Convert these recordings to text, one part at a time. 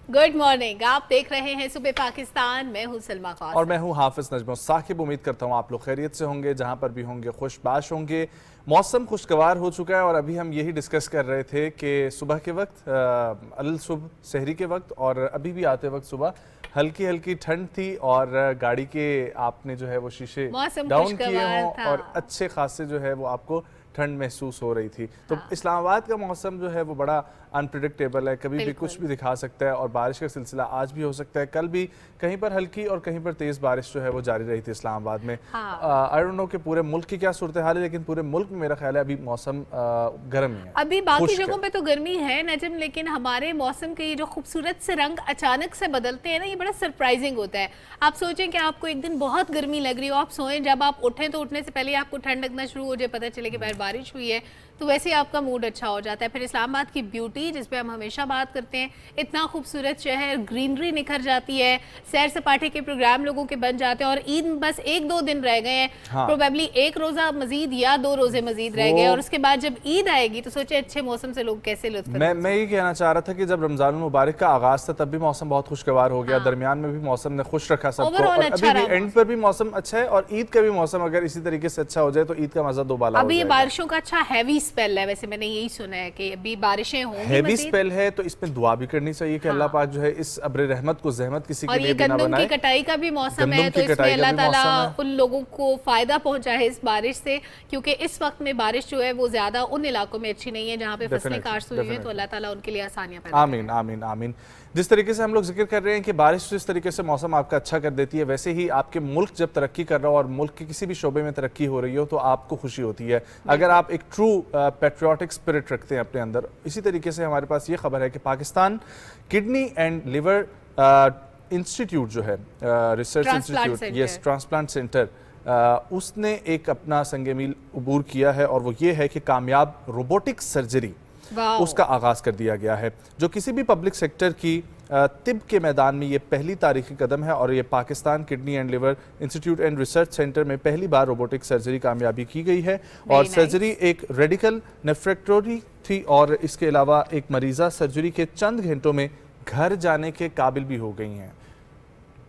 Good morning, आप देख रहे हैं सुबह पाकिस्तान। मैं हूं सलमा खान और मैं हूं हाफिज नजम साकिब। उम्मीद करता हूं आप लोग खैरियत से होंगे, जहां पर भी होंगे खुशबाश होंगे। मौसम खुशगवार हो चुका है और अभी हम यही डिस्कस कर रहे थे कि सुबह के वक्त अल सुबह सहरी के वक्त और अभी भी आते वक्त सुबह हल्की हल्की ठंड थी और गाड़ी के आपने जो है वो शीशे डाउन किए हों और अच्छे खासे जो है वो आपको ठंड महसूस हो रही थी। तो इस्लामाबाद का मौसम जो है वो बड़ा अनप्रिडिक्टेबल है, कभी भी कुछ भी दिखा सकता है और बारिश का सिलसिला आज भी हो सकता है। कल भी कहीं पर हल्की और कहीं पर तेज बारिश जो है वो जारी रही थी इस्लामाबाद में। आई डोंट नो कि पूरे मुल्क की क्या सूरत हाल है, लेकिन पूरे मुल्क में मेरा ख्याल है अभी मौसम गर्म ही है। अभी बाकी जगहों पे तो गर्मी है नजम, लेकिन हमारे मौसम के ये जो खूबसूरत से रंग अचानक से बदलते हैं ना, ये बड़ा सरप्राइजिंग होता है। आप सोचें कि आपको एक दिन बहुत गर्मी लग रही हो, आप सोएं, जब आप उठें तो उठने से पहले आपको ठंड लगना शुरू हो जाए, पता चले कि बाहर बारिश हुई है, तो वैसे आपका मूड अच्छा हो जाता है। फिर इस्लामाबाद की ब्यूटी, जिस पे हम हमेशा बात करते हैं, इतना खूबसूरत शहर, ग्रीनरी निखर जाती है, सैर सपाटे के प्रोग्राम लोगों के बन जाते हैं और ईद बस 1-2 दिन रह गए हैं। प्रोबेबली एक रोजा मजीद या 2 रोजे मजीद रह गए और उसके बाद जब ईद आएगी तो सोचे अच्छे मौसम से लोग कैसे लुत्फ। मैं ये कहना चाह रहा था कि जब रमजान मुबारक का आगाज था तब भी मौसम बहुत खुशगवार हो गया, दरमियान में भी मौसम ने खुश रखा सबको और अभी भी एंड पर भी मौसम अच्छा है और ईद का भी मौसम अगर इसी तरीके से अच्छा हो जाए तो ईद का मजा दोबारा। अभी ये बारिशों का अच्छा हैवी स्पेल है, वैसे मैंने यही सुना है कि अभी बारिशें होंगी। हैवी स्पेल है तो इसमें दुआ भी करनी चाहिए कि अल्लाह पाक जो है इस अब्र रहमत को जहमत किसी के लिए भी ना बनाए। गंदम की कटाई का भी मौसम है, तो इसमें अल्लाह ताला उन लोगों को फायदा पहुंचाए इस बारिश से, क्योंकि इस वक्त में बारिश जो है वो ज्यादा उन इलाकों में अच्छी नहीं है जहाँ पे फसलें काश्त हुई है, तो अल्लाह ताला उनके लिए आसानियां पैदा करे। आमीन आमीन आमीन। जिस तरीके से हम लोग जिक्र कर रहे हैं कि बारिश जिस तरीके से मौसम आपका अच्छा कर देती है, वैसे ही आपके मुल्क जब तरक्की कर रहा हो और मुल्क के किसी भी शोबे में तरक्की हो रही हो तो आपको खुशी होती है अगर आप एक ट्रू पैट्रियोटिक स्पिरिट रखते हैं अपने अंदर। इसी तरीके से हमारे पास ये खबर है कि Pakistan kidney and liver institute जो है, research institute, yes, transplant centre, उसने एक अपना संग मील अबूर किया है और वो ये है कि कामयाब रोबोटिक सर्जरी उसका आगाज कर दिया गया है, जो किसी भी पब्लिक सेक्टर की तिब के मैदान में ये पहली तारीखी कदम है और ये Pakistan kidney and liver institute and research centre में पहली बार रोबोटिक सर्जरी कामयाबी की गई है। और सर्जरी एक रेडिकल नेफ्रेक्टोमी थी और इसके अलावा एक मरीजा सर्जरी के चंद घंटों में घर जाने के काबिल भी हो गई हैं।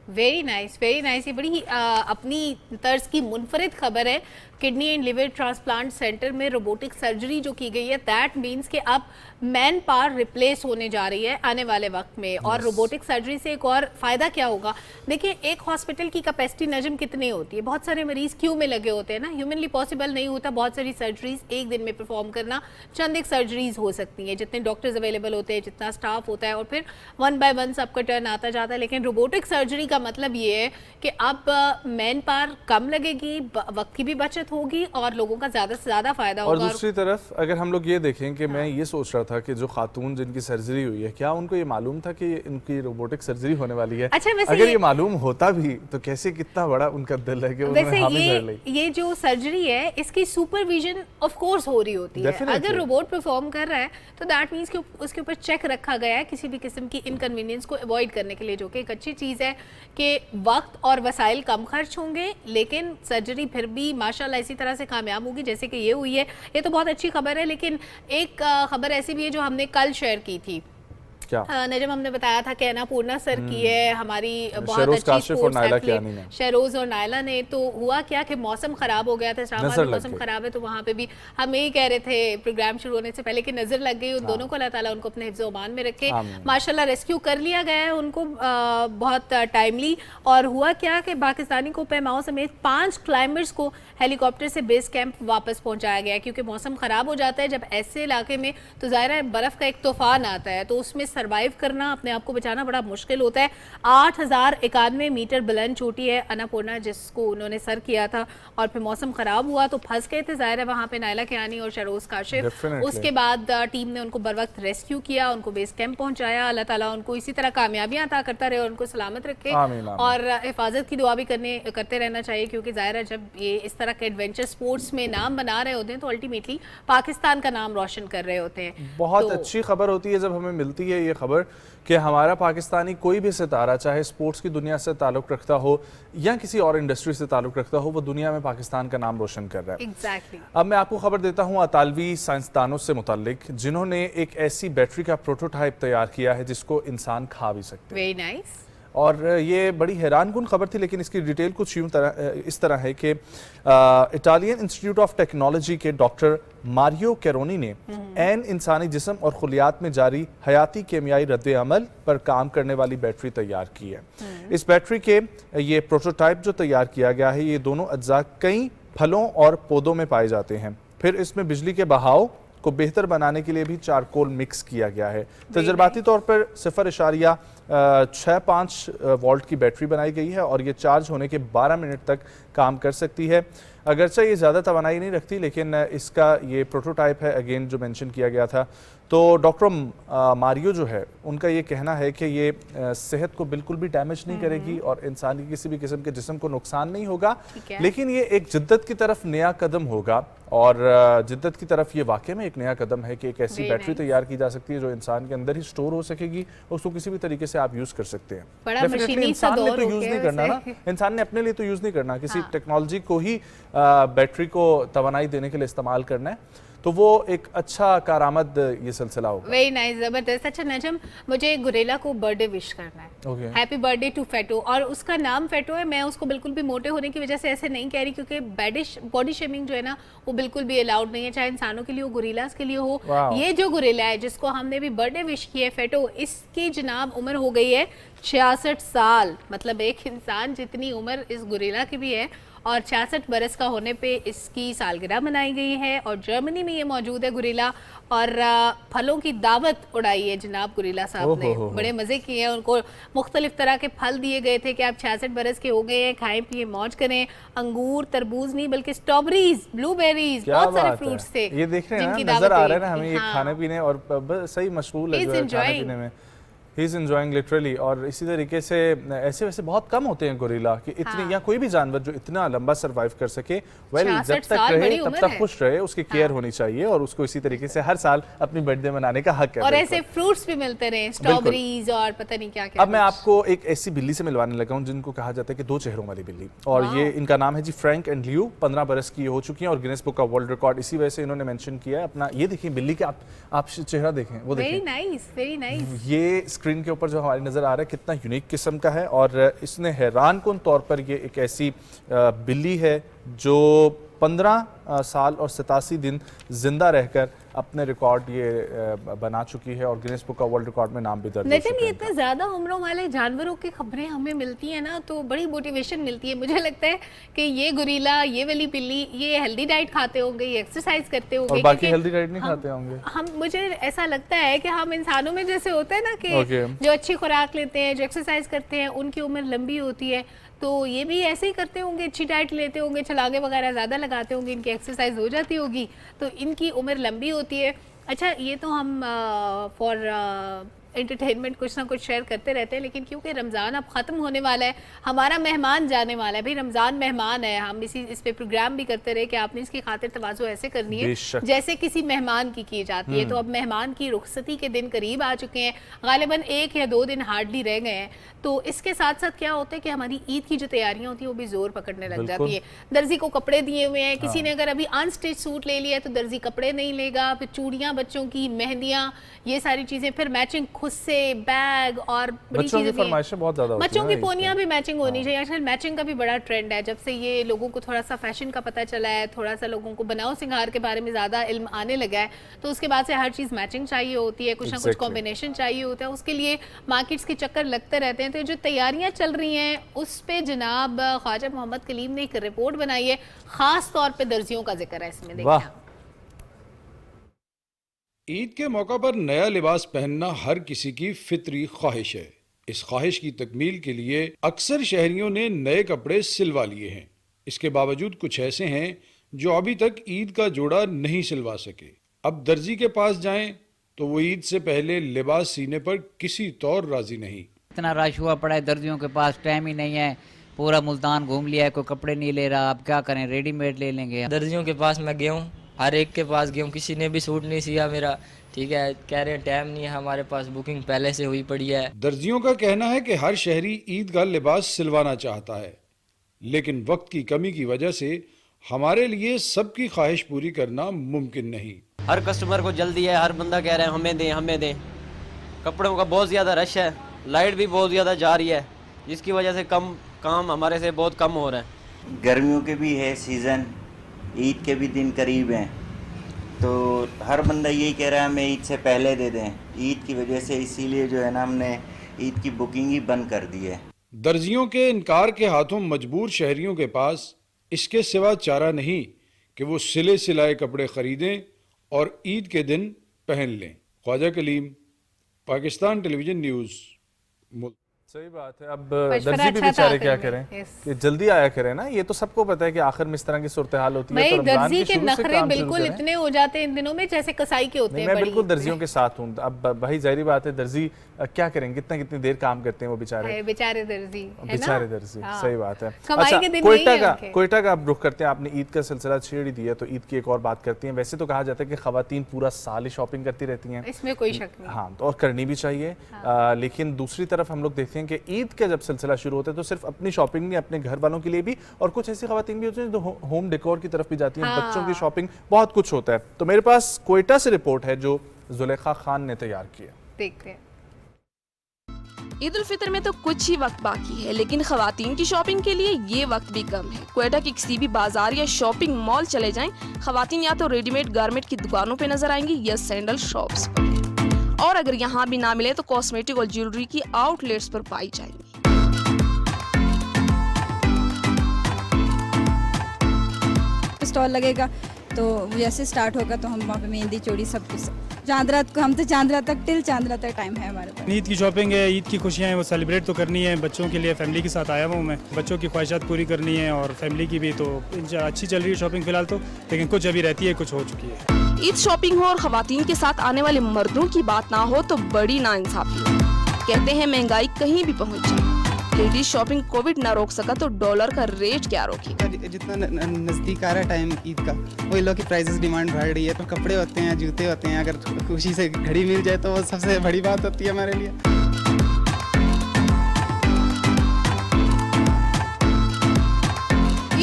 Very nice, very nice. ये बड़ी ही अपनी तर्ज की मुनफरिद खबर है। Kidney and liver transplant centre में रोबोटिक सर्जरी जो की गई है, दैट मीन्स कि अब मैन पावर रिप्लेस होने जा रही है आने वाले वक्त में। और रोबोटिक सर्जरी से एक और फ़ायदा क्या होगा, देखिए एक हॉस्पिटल की कैपेसिटी नजम कितनी होती है, बहुत सारे मरीज क्यू में लगे होते हैं ना, ह्यूमनली पॉसिबल नहीं होता बहुत सारी सर्जरीज एक दिन में परफॉर्म करना। चंद एक सर्जरीज हो सकती हैं, जितने डॉक्टर्स अवेलेबल होते हैं, जितना स्टाफ होता है, और फिर 1 बाय 1 सबका टर्न आता जाता है। लेकिन रोबोटिक सर्जरी का मतलब ये है कि अब मैन पावर कम लगेगी, वक्त की भी बचत होगी और लोगों का ज्यादा से ज्यादा फायदा होगा। और दूसरी तरफ अगर हम लोग ये देखें कि मैं ये सोच रहा था कि जो खातून जिनकी सर्जरी हुई है, क्या उनको ये मालूम था कि इनकी रोबोटिक सर्जरी होने वाली है? अच्छा, अगर ये मालूम होता भी तो कैसे, कितना बड़ा उनका दिल है कि वैसे ये जो सर्जरी है इसकी सुपरविजन ऑफ कोर्स हो रही होती है। अगर रोबोट परफॉर्म कर रहा है तो दैट मींस कि उसके ऊपर चेक रखा गया है किसी भी किस्म की इनकन्वीनियंस को अवॉइड करने के लिए, जो कि एक अच्छी चीज़ है कि वक्त और वसाइल कम खर्च होंगे, लेकिन सर्जरी फिर भी माशाल्लाह इसी तरह से कामयाब होगी जैसे कि ये हुई है। ये तो बहुत अच्छी खबर है। लेकिन एक खबर ऐसी भी है जो हमने कल शेयर की थी, नजम, हमने बताया था कि अन्नपूर्णा सर की है हमारी बहुत अच्छी स्पोर्ट्स एथलीट शहरोज और नायला ने। तो हुआ क्या कि मौसम खराब हो गया था, इस्लामाबाद में मौसम खराब है, तो वहाँ पे भी हम यही कह रहे थे प्रोग्राम शुरू होने से पहले कि नजर लग गई उन दोनों को, अल्लाह ताला उनको अपने हिफ्ज़ ओमान में रखे। माशाल्लाह रेस्क्यू कर लिया गया है उनको बहुत टाइमली। और हुआ क्या कि पाकिस्तानी को पैमाओं समेत 5 क्लाइंबर्स को हेलीकॉप्टर से बेस कैंप वापस पहुंचाया गया, क्योंकि मौसम खराब हो जाता है जब ऐसे इलाके में, तो ज़ाहिर है बर्फ़ का एक तूफान आता है, तो उसमें सर्वाइव करना, अपने आप को बचाना बड़ा मुश्किल होता है। 8091 मीटर बुलंद चोटी है अन्नपूर्णा, जिसको उन्होंने सर किया था और फिर मौसम खराब हुआ तो फंस गए थे ज़ाहिर है वहाँ पे नायला कियानी और शहरोज काशिफ। उसके बाद टीम ने उनको बर वक्त रेस्क्यू किया, उनको बेस कैंप पहुंचाया। अल्लाह ताला उनको इसी तरह कामयाबियां अता करता रहे और उनको सलामत रखे और हिफाजत की दुआ भी करते रहना चाहिए, क्योंकि ज़ाहिर है जब ये इस तरह के एडवेंचर स्पोर्ट्स में नाम बना रहे होते हैं तो अल्टीमेटली पाकिस्तान का नाम रोशन कर रहे होते हैं। बहुत अच्छी खबर होती है जब हमें मिलती है ये खबर कि हमारा पाकिस्तानी कोई भी सितारा, चाहे स्पोर्ट्स की दुनिया से ताल्लुक़ रखता हो या किसी और इंडस्ट्री से ताल्लुक़ रखता हो, वो दुनिया में पाकिस्तान का नाम रोशन कर रहा है। Exactly. अब मैं आपको खबर देता हूँ अतालवी साइंसदानों से मुताल्लिक, जिन्होंने एक ऐसी बैटरी का प्रोटोटाइप तैयार किया है जिसको इंसान खा भी सकते हैं। Very nice. और ये बड़ी हैरानकुन खबर थी, लेकिन इसकी डिटेल कुछ इस तरह है कि इटालियन इंस्टीट्यूट ऑफ टेक्नोलॉजी के डॉक्टर मारियो कैरोनी ने एन इंसानी जिस्म और खुलियात में जारी हयाती केमियाई रद्द अमल पर काम करने वाली बैटरी तैयार की है। इस बैटरी के ये प्रोटोटाइप जो तैयार किया गया है, ये दोनों अज्जा कई फलों और पौधों में पाए जाते हैं। फिर इसमें बिजली के बहाव को बेहतर बनाने के लिए भी चारकोल मिक्स किया गया है। तजर्बाती तौर पर 0.65 वोल्ट की बैटरी बनाई गई है और ये चार्ज होने के 12 मिनट तक काम कर सकती है। अगरचे ये ज़्यादा तवानाई नहीं रखती, लेकिन इसका ये प्रोटोटाइप है, अगेन जो मेंशन किया गया था। तो डॉक्टर मारियो जो है, उनका ये कहना है कि ये सेहत को बिल्कुल भी डैमेज नहीं करेगी और इंसान की किसी भी किस्म के जिस्म को नुकसान नहीं होगा, लेकिन ये एक जिद्दत की तरफ नया कदम होगा। और जिद्दत की तरफ ये वाकई में एक नया कदम है कि एक ऐसी बैटरी तैयार की जा सकती है जो इंसान के अंदर ही स्टोर हो सकेगी और उसको किसी भी तरीके से आप यूज़ कर सकते हैं। डेफिनेटली इंसान ने तो यूज़ नहीं करना ना, इंसान ने अपने लिए तो यूज़ नहीं करना, किसी टेक्नोलॉजी को ही बैटरी को तवानाई देने के लिए इस्तेमाल करना है, तो वो एक अच्छा कारआमद ये सिलसिला होगा। वेरी नाइस, जबरदस्त। अच्छा नजम, मुझे गुरेला को बर्थडे विश करना है। हैप्पी बर्थडे टू फेटो, और उसका नाम फेटो है। मैं उसको बिल्कुल भी मोटे होने की वजह से ऐसे नहीं कह रही, क्योंकि बॉडी शेमिंग जो है ना वो बिल्कुल भी अलाउड नहीं है, चाहे इंसानों के लिए हो, गुरिल्लास के लिए हो। ये जो गुरिल्ला है जिसको हमने भी बर्थडे विश किया है, फेटो, इसकी जनाब उम्र हो गई है 66 साल। मतलब एक इंसान जितनी उम्र इस गुरिल्ला की भी है, और 66 बरस का होने पे इसकी सालगिरह मनाई गई है। और जर्मनी में ये मौजूद है गुरिल्ला, और फलों की दावत उड़ाई है जनाब गुरिल्ला साहब ने। बड़े मज़े किए हैं, उनको मुख्तलिफ तरह के फल दिए गए थे कि आप 66 बरस के हो गए हैं, खाएं पिए मौज करें। अंगूर, तरबूज नहीं बल्कि स्ट्रॉबेरीज, ब्लूबेरीज, बहुत सारे फ्रूट्स थे। ये देख रहे हैं ना, नजर आ रहा है ना हमें ये खाने पीने, और सही मशगूल है जो है खाने पीने में। He is enjoying literally. और इसी तरीके से ऐसे वैसे बहुत कम होते हैं गोरिल्ला कि इतने या कोई भी जानवर जो इतना लंबा सरवाइव कर सके। वेल, जब तक रहे तब तक खुश रहे, उसकी केयर होनी चाहिए और उसको इसी तरीके से हर साल अपनी बर्थडे मनाने का हक है। और ऐसे फ्रूट्स भी मिलते रहे, स्ट्रॉबेरीज और पता नहीं क्या क्या। अब मैं आपको एक ऐसी बिल्ली से मिलवाने लगा हूँ जिनको कहा जाता है कि 2 चेहरों वाली बिल्ली, और ये इनका नाम है जी फ्रैंक एंड लियो। 15 बरस की हो चुकी हैं और गिनेस बुक का वर्ल्ड रिकॉर्ड इसी वजह से इन्होंने मेंशन किया है अपना। ये देखिए बिल्ली के आप चेहरा देखें, वो देखें, वेरी नाइस, वेरी नाइस। ये स्क्रीन के ऊपर जो हमारी नजर आ रहा है कितना यूनिक किस्म का है, और इसने हैरानकुन तौर पर ये एक ऐसी बिल्ली है जो 15 साल और 87 दिन जिंदा रहकर अपने रिकॉर्ड ये बना चुकी है और गिनेस बुक का वर्ल्ड रिकॉर्ड में नाम भी दर्ज है। लेकिन ये इतने ज़्यादा उम्रों वाले जानवरों की खबरें हमें मिलती हैं ना, तो बड़ी मोटिवेशन मिलती है। मुझे लगता है कि ये गुरिल्ला, ये वाली बिल्ली, ये हेल्दी डाइट खाते होंगे, ये एक्सरसाइज करते होंगे, और बाकी हेल्दी डाइट नहीं खाते होंगे। मुझे ऐसा लगता है कि हम इंसानों में जैसे होता है ना कि जो अच्छी खुराक लेते हैं, जो एक्सरसाइज करते हैं, उनकी उम्र लंबी होती है, तो ये भी ऐसे ही करते होंगे, अच्छी डाइट लेते होंगे, छलांगे वगैरह ज़्यादा लगाते होंगे, इनकी एक्सरसाइज हो जाती होगी, तो इनकी उम्र लंबी होती है। अच्छा, ये तो हम फॉर एंटरटेनमेंट कुछ ना कुछ शेयर करते रहते हैं, लेकिन क्योंकि रमज़ान अब ख़त्म होने वाला है, हमारा मेहमान जाने वाला है। भाई रमज़ान मेहमान है, हम इस पे प्रोग्राम भी करते रहे कि आपने इसकी खातिर तवाज़ो ऐसे करनी है जैसे किसी मेहमान की जाती है। तो अब मेहमान की रुखसती के दिन करीब आ चुके हैं, गालिबन 1 या 2 दिन हार्डली रह गए हैं। तो इसके साथ साथ क्या होता है कि हमारी ईद की जो तैयारियां होती हैं वो भी जोर पकड़ने लग जाती है। दर्जी को कपड़े दिए हुए हैं, किसी ने अगर अभी अनस्टिच सूट ले लिया तो दर्जी कपड़े नहीं लेगा, फिर चूड़ियां बच्चों की, मेहंदियां, ये सारी चीजें, फिर मैचिंग खुद से बैग, और बड़ी चीजें फरमाइशें बहुत ज्यादा होती हैं। बच्चों की पोनियां भी मैचिंग होनी चाहिए। आजकल मैचिंग का भी बड़ा ट्रेंड है, जब से ये लोगों को थोड़ा सा फैशन का पता चला है, थोड़ा सा लोगों को बनाओ सिंगार के बारे में ज्यादा इल्म आने लगा है, तो उसके बाद से हर चीज मैचिंग चाहिए होती है, कुछ ना कुछ कॉम्बिनेशन चाहिए होता है, उसके लिए मार्केट्स के चक्कर लगते रहते हैं। तो जो तैयारियां चल रही हैं उस पे जनाब ख्वाजा मोहम्मद कलीम ने एक रिपोर्ट बनाई है, खास तौर पे दर्जियों का जिक्र है इसमें। देखिए, ईद के मौका पर नया लिबास पहनना हर किसी की फितरी ख्वाहिश है। इस ख्वाहिश की तकमील के लिए अक्सर शहरियों ने नए कपड़े सिलवा लिए हैं। इसके बावजूद कुछ ऐसे हैं जो अभी तक ईद का जोड़ा नहीं सिलवा सके। अब दर्जी के पास जाएं तो वो ईद से पहले लिबास सीने पर किसी तौर राजी नहीं। इतना रश हुआ पड़ा है, दर्जियों के पास टाइम ही नहीं है, पूरा मुल्तान घूम लिया है, कोई कपड़े नहीं ले रहा। अब क्या करें, रेडीमेड ले लेंगे। दर्जियों के पास मैं गया हूँ, हर एक के पास गया हूँ, किसी ने भी सूट नहीं सिया मेरा, ठीक है, कह रहे हैं टाइम नहीं है हमारे पास, बुकिंग पहले से हुई पड़ी है। दर्जियों का कहना है कि हर शहरी ईद का लिबास सिलवाना चाहता है, लेकिन वक्त की कमी की वजह से हमारे लिए सबकी ख्वाहिश पूरी करना मुमकिन नहीं। हर कस्टमर को जल्दी है, हर बंदा कह रहा है हमें दें हमें दें। कपड़ों का बहुत ज़्यादा रश है, लाइट भी बहुत ज़्यादा जा रही है, जिसकी वजह से काम हमारे से बहुत कम हो रहा है। गर्मियों के भी है सीज़न, ईद के भी दिन करीब हैं, तो हर बंदा यही कह रहा है हमें ईद से पहले दे दें। ईद की वजह से इसीलिए जो है ना हमने ईद की बुकिंग ही बंद कर दी है। दर्जियों के इनकार के हाथों मजबूर शहरियों के पास इसके सिवा चारा नहीं कि वो सिले सिलाए कपड़े खरीदें और ईद के दिन पहन लें। ख्वाजा कलीम, पाकिस्तान टेलीविजन न्यूज़, मुल्क। सही बात है। अब दर्जी भी बेचारे क्या करें कि जल्दी आया करें ना, ये तो सबको पता है कि आखिर में इस तरह की सूरत हाल होती है। तो दर्जी के नखरे बिल्कुल इतने हो जाते हैं इन दिनों में जैसे कसाई के होते हैं। मैं बिल्कुल दर्जियों के साथ हूँ। अब भाई जाहिर बात है, दर्जी क्या करेंगे, कितनी देर काम करते हैं वो बेचारे दर्जी, सही बात है। अच्छा, कोयटा का आप रुख करते हैं, आपने ईद का सिलसिला छेड़ ही दिया तो ईद की एक और बात करती हैं। वैसे तो कहा जाता है कि खवातीन पूरा साल ही शॉपिंग करती रहती हैं, इसमें कोई शक नहीं। हाँ, तो और करनी भी चाहिए। लेकिन दूसरी तरफ हम लोग देखते हैं कि ईद का जब सिलसिला शुरू होता है तो सिर्फ अपनी शॉपिंग नहीं, अपने घर वालों के लिए भी, और कुछ ऐसी खवातीन भी होती हैं जो होम डेकोर की तरफ भी जाती हैं, बच्चों की शॉपिंग, बहुत कुछ होता है। तो मेरे पास कोयटा से रिपोर्ट है जो जुलेखा खान ने तैयार की है, देखते हैं। ईद उल फितर में तो कुछ ही वक्त बाकी है, लेकिन खवातीन की शॉपिंग के लिए ये वक्त भी कम है। कोयटा के किसी भी बाजार या शॉपिंग मॉल चले जाएं, खवातीन या तो रेडीमेड गारमेंट की दुकानों पे नजर आएंगी या सैंडल शॉप्स, और अगर यहाँ भी ना मिले तो कॉस्मेटिक और ज्वेलरी की आउटलेट्स पर पाई जाएंगी। स्टॉल लगेगा तो जैसे स्टार्ट होगा तो हम वहाँ पे मेहंदी चूड़ी सब कुछ चांदरा, हम तो चांदरा तक टिल चांदरा तक टाइम है हमारे पास। ईद की शॉपिंग है, ईद की खुशियाँ हैं, वो सेलिब्रेट तो करनी है बच्चों के लिए। फैमिली के साथ आया हुआ हूँ मैं, बच्चों की ख्वाहिशात पूरी करनी है और फैमिली की भी। तो अच्छी चल रही है शॉपिंग फिलहाल तो, लेकिन कुछ अभी रहती है, कुछ हो चुकी है। ईद शॉपिंग हो और खवातीन के साथ आने वाले मर्दों की बात ना हो तो बड़ी नाइंसाफी है। कहते हैं महंगाई कहीं भी पहुँच जाए, लेडीज शॉपिंग कोविड ना रोक सका तो डॉलर का रेट क्या रोकेगा। जितना नजदीक आ रहा है टाइम ईद का, वही लोग की प्राइसेस डिमांड बढ़ रही है। तो कपड़े होते हैं, जूते होते हैं, अगर खुशी से घड़ी मिल जाए तो वो सबसे बड़ी बात होती है हमारे लिए।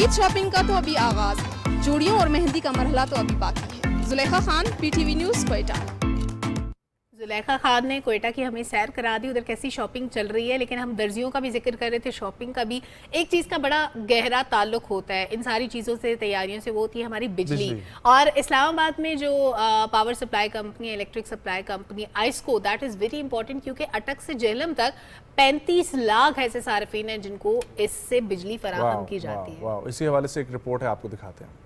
ईद शॉपिंग का तो अभी आगाज है, चूड़ियों और मेहंदी का मरहला तो अभी बाकी है। Zulekha Khan, PTV news, Quetta. जुलेखा खान ने कोयटा की हमें सैर करा दी, उधर कैसी शॉपिंग चल रही है। लेकिन हम दर्जियों का भी जिक्र कर रहे थे, शॉपिंग का भी एक चीज़ का बड़ा गहरा ताल्लुक होता है इन सारी चीज़ों से, तैयारियों से, वो होती है हमारी बिजली। और इस्लामाबाद में जो power supply company, electric supply company IESCO, that is very important, क्योंकि अटक से जेहलम तक 35 लाख ऐसे सार्फिन हैं जिनको इससे बिजली फराहम की जाती है। इसी हवाले से एक रिपोर्ट है, आपको दिखाते हैं।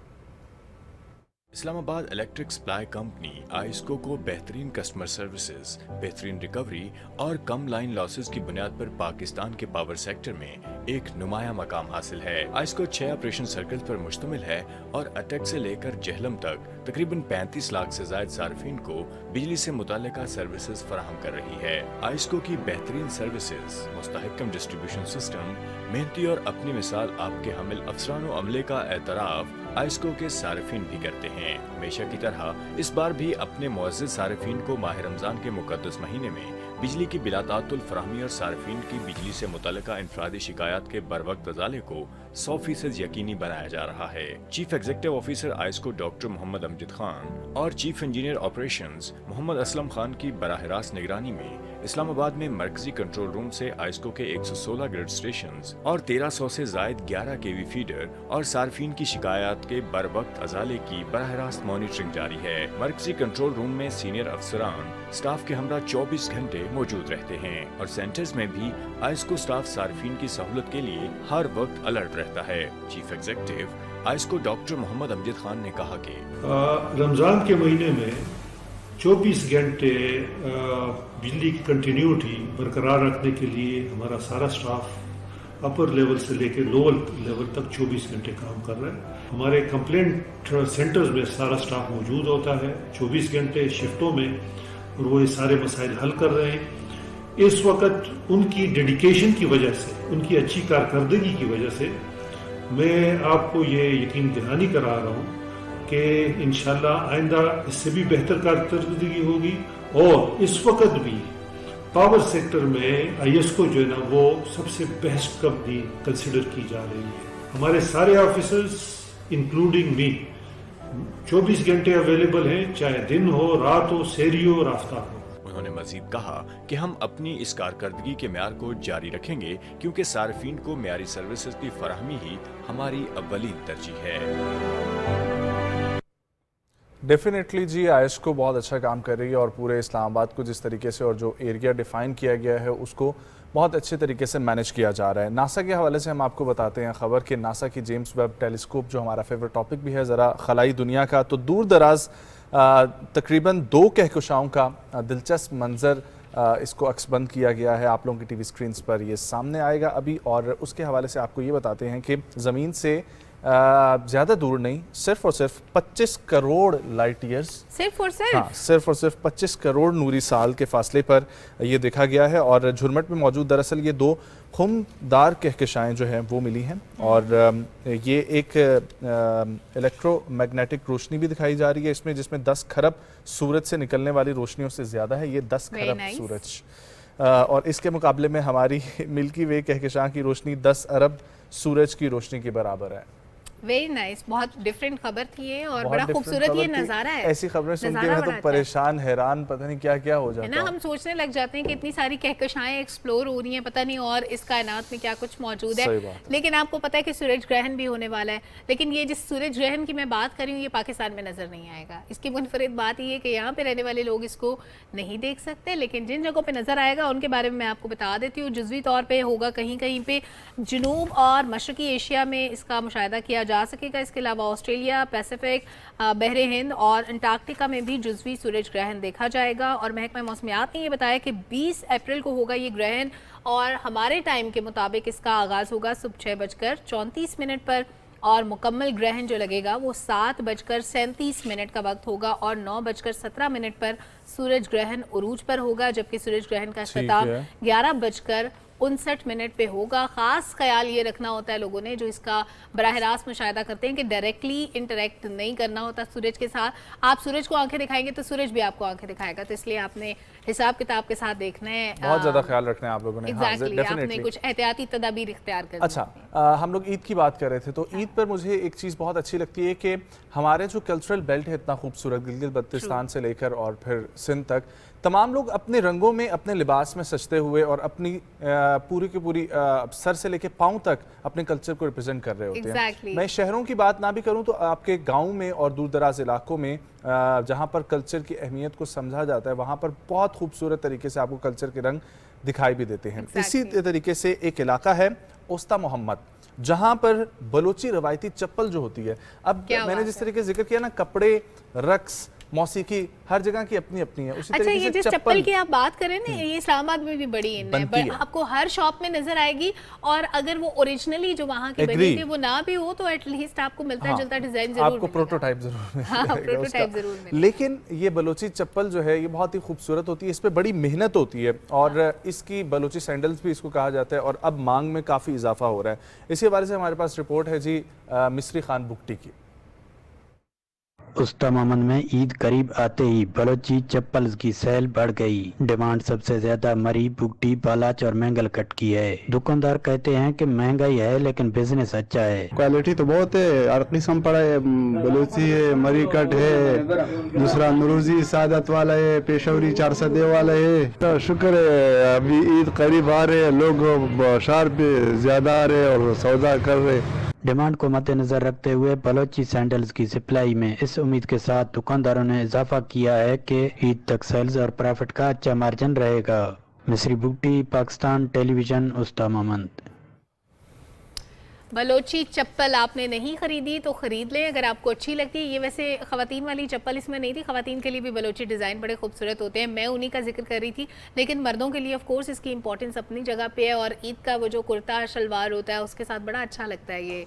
इस्लामाबाद इलेक्ट्रिक सप्लाई कंपनी आइस्को को बेहतरीन कस्टमर सर्विसेज, बेहतरीन रिकवरी और कम लाइन लॉसेस की बुनियाद पर पाकिस्तान के पावर सेक्टर में एक नुमाया मकाम हासिल है। आइस्को 6 ऑपरेशन सर्कल पर मुश्तमिल है और अटक से लेकर जेहलम तक तकरीबन 35 लाख से ज्यादा सार्फिन को बिजली से मुताल्लिका सर्विसेज फराहम कर रही है। आइस्को की बेहतरीन सर्विसेज, मुस्तहकम डिस्ट्रीब्यूशन सिस्टम, मेहनती और अपनी मिसाल आपके हामिल अफसरान व अमले का एतराफ आइस्को के सार्फिन भी करते हैं। हमेशा की तरह इस बार भी अपने मुअज़्ज़िज़ सार्फिन को माह रमजान के मुक़द्दस महीने में बिजली की बिलातातुल फराहमी और सार्फिन की बिजली से मुतल्लिका इनफरादी शिकायत के बरवक्त अज़ाले को 100% यकीनी बनाया जा रहा है। Chief executive officer IESCO doctor Mohammad Amjad Khan और chief engineer operations Mohammad Aslam Khan की बराह रास्त निगरानी में इस्लामाबाद में मरकजी कंट्रोल रूम से आइस्को के 116 ग्रिड स्टेशन और 1300 से जायद 11 केवी फीडर और सार्फिन की शिकायत के बरवक्त अज़ाले की बराह रास्त मॉनिटरिंग जारी है। मरकजी कंट्रोल रूम में सीनियर अफसरान स्टाफ के हमरा 24 घंटे मौजूद रहते हैं और सेंटर्स में भी आइस्को स्टाफ सार्फिन की सहूलत के लिए हर वक्त अलर्ट रहता है। Chief executive IESCO doctor Mohammad Amjad Khan ने कहा कि रमजान के महीने में 24 घंटे बिजली की कंटिन्यूटी बरकरार रखने के लिए हमारा सारा स्टाफ अपर लेवल से लेकर लोअर लेवल तक 24 घंटे काम कर रहा है। हमारे कंप्लेंट सेंटर्स में सारा स्टाफ मौजूद होता है 24 घंटे शिफ्टों में, और वो ये सारे मसाइल हल कर रहे हैं। इस वक्त उनकी डेडिकेशन की वजह से, उनकी अच्छी कारकर्दगी की वजह से मैं आपको ये यकीन दहानी करा रहा हूँ कि इंशाल्लाह आइंदा इससे भी बेहतर कारकर्दगी होगी। और इस वक्त भी पावर सेक्टर में आईएसको जो है ना वो सबसे बेस्ट कंपनी कंसिडर की जा रही है। हमारे सारे ऑफिसर्स इंक्लूडिंग मी 24 घंटे अवेलेबल हैं, चाहे दिन हो, रात हो, सेरी हो, राफ्ता हो। उन्होंने मजीद कहा कि हम अपनी इस कारकर्दगी के म्यार को जारी रखेंगे क्योंकि सार्फिन को म्यारी सर्विसेज की फराहमी ही हमारी अव्वली तरजीह है। डेफिनेटली जी, आईएसको बहुत अच्छा काम कर रही है और पूरे इस्लामाबाद को जिस तरीके से और जो एरिया डिफाइन किया गया है उसको बहुत अच्छे तरीके से मैनेज किया जा रहा है। नासा के हवाले से हम आपको बताते हैं खबर कि नासा की जेम्स वेब टेलीस्कोप, जो हमारा फेवरेट टॉपिक भी है ज़रा खलाई दुनिया का, तो दूर दराज तकरीबन 2 कहकशाओं का दिलचस्प मंजर इसको अक्सबंद किया गया है। आप लोगों की टीवी स्क्रीन्स पर ये सामने आएगा अभी। और उसके हवाले से आपको ये बताते हैं कि ज़मीन से ज़्यादा दूर नहीं, सिर्फ और सिर्फ 25 करोड़ लाइट ईयर्स, सिर्फ और सिर्फ हाँ, सिर्फ और सिर्फ 25 करोड़ नूरी साल के फासले पर ये देखा गया है। और झुरमट में मौजूद दरअसल ये 2 खुमदार कहकशाएँ जो हैं वो मिली हैं। और ये एक इलेक्ट्रोमैग्नेटिक रोशनी भी दिखाई जा रही है इसमें, जिसमें 10 खरब सूरज से निकलने वाली रोशनियों से ज़्यादा है ये 10 खरब सूरज। और इसके मुकाबले में हमारी मिल्की वे कहकशां की रोशनी 10 अरब सूरज की रोशनी के बराबर है। वेरी नाइस, बहुत डिफरेंट खबर थी ये और बड़ा खूबसूरत ये नज़ारा है। ऐसी खबरें सुन के मैं तो परेशान, हैरान, पता नहीं क्या क्या हो जाता है ना। हम सोचने लग जाते हैं कि इतनी सारी कहकशाएं एक्सप्लोर हो रही हैं, पता नहीं और इस कायनात में क्या कुछ मौजूद है। लेकिन आपको पता है कि सूरज ग्रहण भी होने वाला है, लेकिन ये जिस सूरज ग्रहण की मैं बात कर रही हूँ ये पाकिस्तान में नजर नहीं आएगा। इसकी मुनफरिद बात ये है कि यहाँ पे रहने वाले लोग इसको नहीं देख सकते, लेकिन जिन जगहों पर नजर आएगा उनके बारे में मैं आपको बता देती हूँ। जुज़वी तौर पर होगा कहीं कहीं पे जनूब और मशरकी एशिया में इसका मुशाहिदा किया जा सकेगा। इसके अलावा ऑस्ट्रेलिया, पैसिफिक, बहरे हिंद और अंटार्कटिका में भी जुज़वी सूरज ग्रहण देखा जाएगा। और महकमा मौसमियात ने यह बताया कि 20 अप्रैल को होगा ये ग्रहण और हमारे टाइम के मुताबिक इसका आगाज़ होगा सुबह 6:34 पर और मुकम्मल ग्रहण जो लगेगा वो 7:37 का वक्त होगा और 9:17 पर सूरज ग्रहण उरूज पर होगा, जबकि सूरज ग्रहण का इख्तिताम 11:59 पे होगा। ख़ास ख्याल ये रखना होता है लोगों ने जो इसका बराह रास्त मुशाहिदा करते हैं कि डायरेक्टली इंटरेक्ट नहीं करना होता सूरज के साथ। आप सूरज को आंखें दिखाएंगे तो सूरज भी आपको आंखें दिखाएगा, तो इसलिए आपने हिसाब किताब के साथ देखना है, बहुत ज़्यादा ख्याल रखना है आप लोगों ने। एग्जैक्टली, आपने कुछ एहतियाती तदाबीर इख्तियार करनी। अच्छा, हम लोग ईद की बात कर रहे थे, तो ईद पर मुझे एक चीज़ बहुत अच्छी लगती है कि हमारे जो कल्चरल बेल्ट है इतना खूबसूरत, गिलगित बल्तिस्तान से लेकर और फिर सिंध तक, तमाम लोग अपने रंगों में, अपने लिबास में सजते हुए और अपनी पूरी की पूरी सर से लेके पाँव तक अपने कल्चर को रिप्रेजेंट कर रहे होते हैं। मैं शहरों की बात ना भी करूं तो आपके गाँव में और दूर दराज इलाकों में जहाँ पर कल्चर की अहमियत को समझा जाता है वहाँ पर बहुत खूबसूरत तरीके से आपको कल्चर के रंग दिखाई भी देते हैं। इसी तरीके से एक इलाका है उस्ता मोहम्मद, जहाँ पर बलोची रवायती चप्पल जो होती है, अब मैंने जिस तरीके से जिक्र किया ना, कपड़े, रक्स, मौसीकी, हर जगह की अपनी अपनी है। उसी अच्छा, ये जिस चप्पल की आप बात करें ना, ये इस्लामाबाद में भी बड़ी इन है, आपको हर शॉप में नजर आएगी। और अगर वो ओरिजिनली जो वहाँ की बनी थी वो ना भी हो तो एटलीस्ट आपको मिलता जुलता डिजाइन जरूर, आपको प्रोटोटाइप जरूर प्रोटोटाइप जरूर मिलेगा। लेकिन ये बलोची चप्पल जो है ये बहुत ही खूबसूरत होती है, इस पर बड़ी मेहनत होती है और इसकी बलोची सैंडल्स भी इसको कहा जाता है और अब मांग में काफ़ी इजाफा हो रहा है। इसी बारे से हमारे पास रिपोर्ट है जी मिस्री खान बुगटी की। उस्ता मोहम्मद में ईद करीब आते ही बलोची चप्पल की सेल बढ़ गई। डिमांड सबसे ज्यादा मरी, बुगटी, बालाच और मैंगल कट की है। दुकानदार कहते हैं कि महंगाई है लेकिन बिजनेस अच्छा है। क्वालिटी तो बहुत है, हर किस्म पड़ा है, बलोची है, मरी कट है, दूसरा नरूजी सादत वाला है, पेशवरी 400 वाला है। तो शुक्र है अभी ईद करीब आ रहे, लोग शहर पे ज्यादा आ रहे और सौदा कर रहे। डिमांड को मद्देनजर रखते हुए बलोची सैंडल्स की सप्लाई में इस उम्मीद के साथ दुकानदारों ने इजाफा किया है कि ईद तक सेल्स और प्रॉफिट का अच्छा मार्जिन रहेगा। मिस्री बुगटी, पाकिस्तान टेलीविजन, उस्ता मोहम्मद। बलोची चप्पल आपने नहीं खरीदी तो खरीद लें अगर आपको अच्छी लगती है। ये वैसे ख़वातीन वाली चप्पल इसमें नहीं थी, ख़वातीन के लिए भी बलोची डिज़ाइन बड़े खूबसूरत होते हैं, मैं उन्हीं का जिक्र कर रही थी। लेकिन मर्दों के लिए ऑफ कोर्स इसकी इंपॉर्टेंस अपनी जगह पे है और ईद का वो जो कुर्ता शलवार होता है उसके साथ बड़ा अच्छा लगता है ये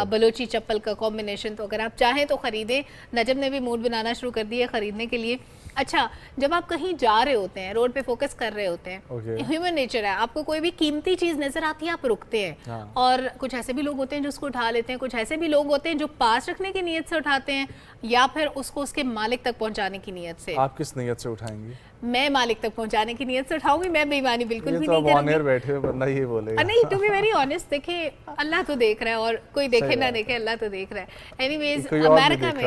बलोची चप्पल का कॉम्बिनेशन। तो अगर आप चाहें तो ख़रीदें। नजम ने भी मूड बनाना शुरू कर दिया ख़रीदने के लिए। अच्छा, जब आप कहीं जा रहे होते हैं, रोड पे फोकस कर रहे होते हैं, ह्यूमन नेचर है, आपको कोई भी कीमती चीज़ नज़र आती है आप रुकते हैं और कुछ ऐसे भी भी लोग होते हैं जो उसको उठा लेते हैं, कुछ ऐसे भी लोग होते हैं जो पास रखने की नीयत से उठाते हैं या फिर उसको उसके मालिक तक पहुंचाने की नीयत से। आप किस नीयत से उठाएंगी? मैं मालिक तक पहुंचाने की नीयत से उठाऊंगी, मैं बेईमानी बिल्कुल भी तो नहीं करूंगी। बैठे हुए बंदा ये बोलेगा। नहीं, टू बी वेरी ऑनेस्ट, देखे अल्लाह तो देख रहा है और कोई देखे ना देखे, अल्लाह तो देख रहा है। एनीवेज अमेरिका में